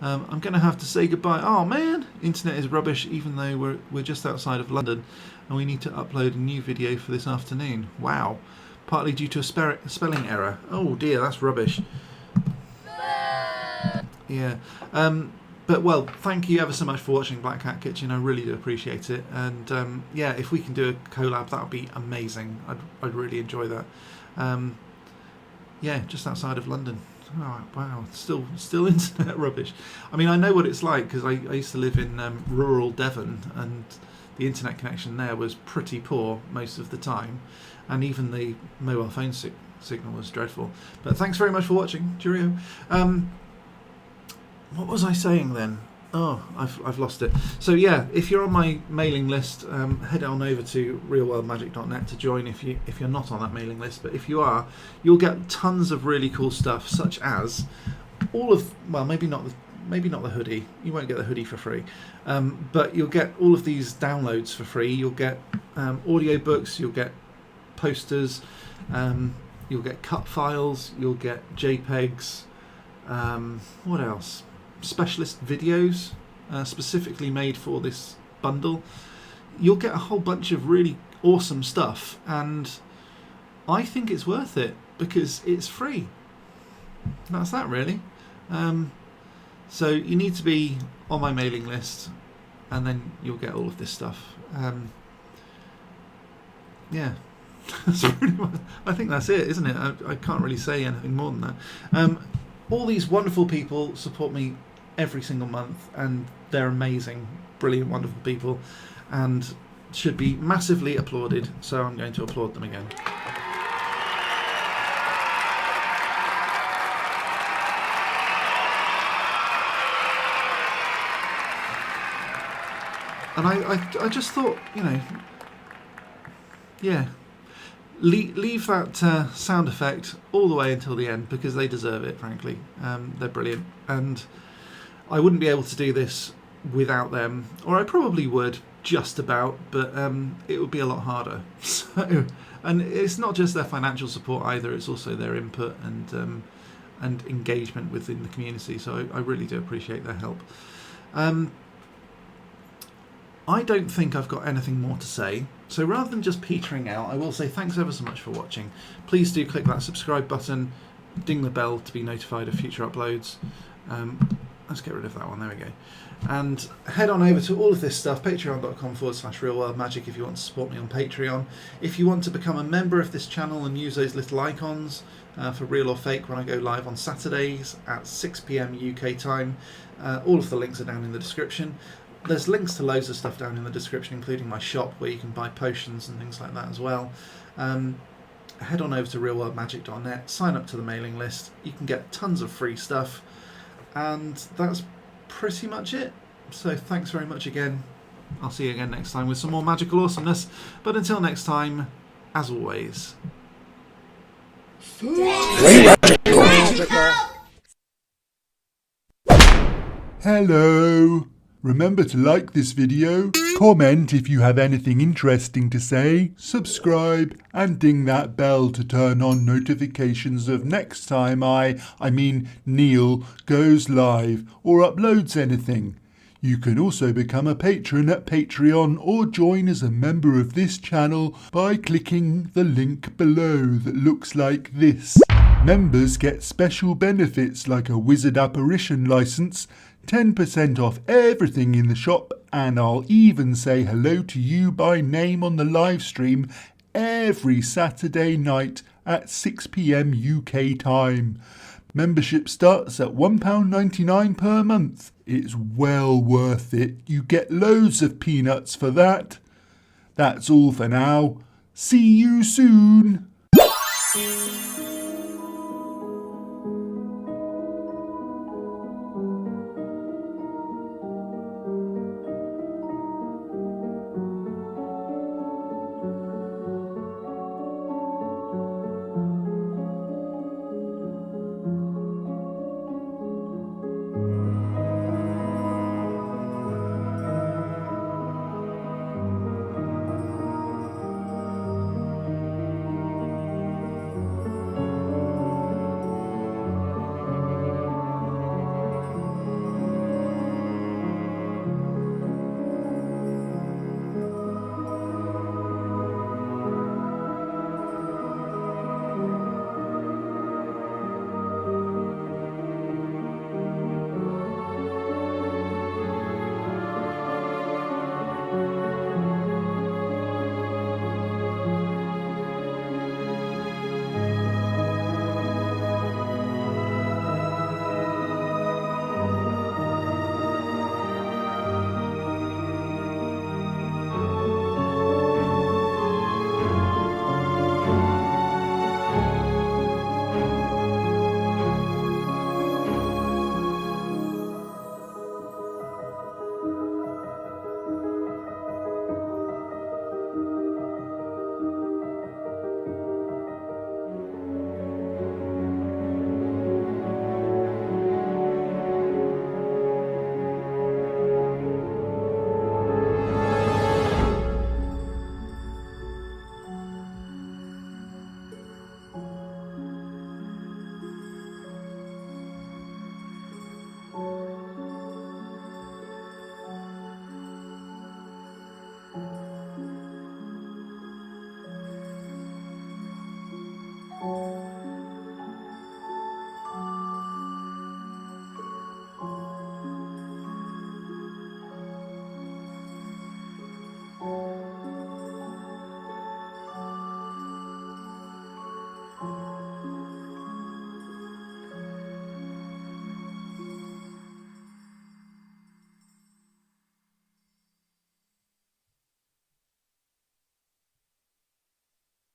I'm going to have to say goodbye. Oh man, internet is rubbish even though we're just outside of London and we need to upload a new video for this afternoon. Wow. Partly due to a spelling error. Oh dear, that's rubbish. Yeah. But well, thank you ever so much for watching Black Cat Kitchen. I really do appreciate it. And yeah, if we can do a collab, that would be amazing. I'd really enjoy that. Yeah, just outside of London. Oh, wow, still internet rubbish. I mean, I know what it's like because I used to live in rural Devon and the internet connection there was pretty poor most of the time, and even the mobile phone signal was dreadful. But thanks very much for watching. Cheerio. What was I saying then? Oh, I've lost it. So yeah, if you're on my mailing list, head on over to realworldmagic.net to join if you're not on that mailing list. But if you are, you'll get tons of really cool stuff, such as all of, well, maybe not the hoodie. You won't get the hoodie for free, but you'll get all of these downloads for free. You'll get audiobooks, you'll get posters, you'll get cut files, you'll get JPEGs. What else? Specialist videos specifically made for this bundle. You'll get a whole bunch of really awesome stuff, and I think it's worth it because it's free. That's that really. So you need to be on my mailing list and then you'll get all of this stuff. Yeah. That's pretty much, I think that's it, isn't it? I can't really say anything more than that. All these wonderful people support me every single month, and they're amazing, brilliant, wonderful people, and should be massively applauded. So I'm going to applaud them again. And I just thought, you know, yeah, leave that sound effect all the way until the end because they deserve it, frankly. They're brilliant. And I wouldn't be able to do this without them, or I probably would, just about, but it would be a lot harder. So, and it's not just their financial support either, it's also their input and engagement within the community, so I really do appreciate their help. I don't think I've got anything more to say, so rather than just petering out, I will say thanks ever so much for watching. Please do click that subscribe button, ding the bell to be notified of future uploads, let's get rid of that one. There we go. And head on over to all of this stuff, patreon.com/realworldmagic if you want to support me on Patreon. If you want to become a member of this channel and use those little icons for real or fake when I go live on Saturdays at 6 p.m. UK time, all of the links are down in the description. There's links to loads of stuff down in the description, including my shop where you can buy potions and things like that as well. Head on over to realworldmagic.net, sign up to the mailing list. You can get tons of free stuff, and that's pretty much it. So thanks very much again. I'll see you again next time with some more magical awesomeness. But until next time, as always, Hello! Remember to like this video, comment if you have anything interesting to say, subscribe and ding that bell to turn on notifications of next time Neil goes live or uploads anything. You can also become a patron at Patreon or join as a member of this channel by clicking the link below that looks like this. Members get special benefits like a wizard apparition license, 10% off everything in the shop, and I'll even say hello to you by name on the live stream every Saturday night at 6 p.m. UK time. Membership starts at £1.99 per month. It's well worth it. You get loads of peanuts for that. That's all for now. See you soon.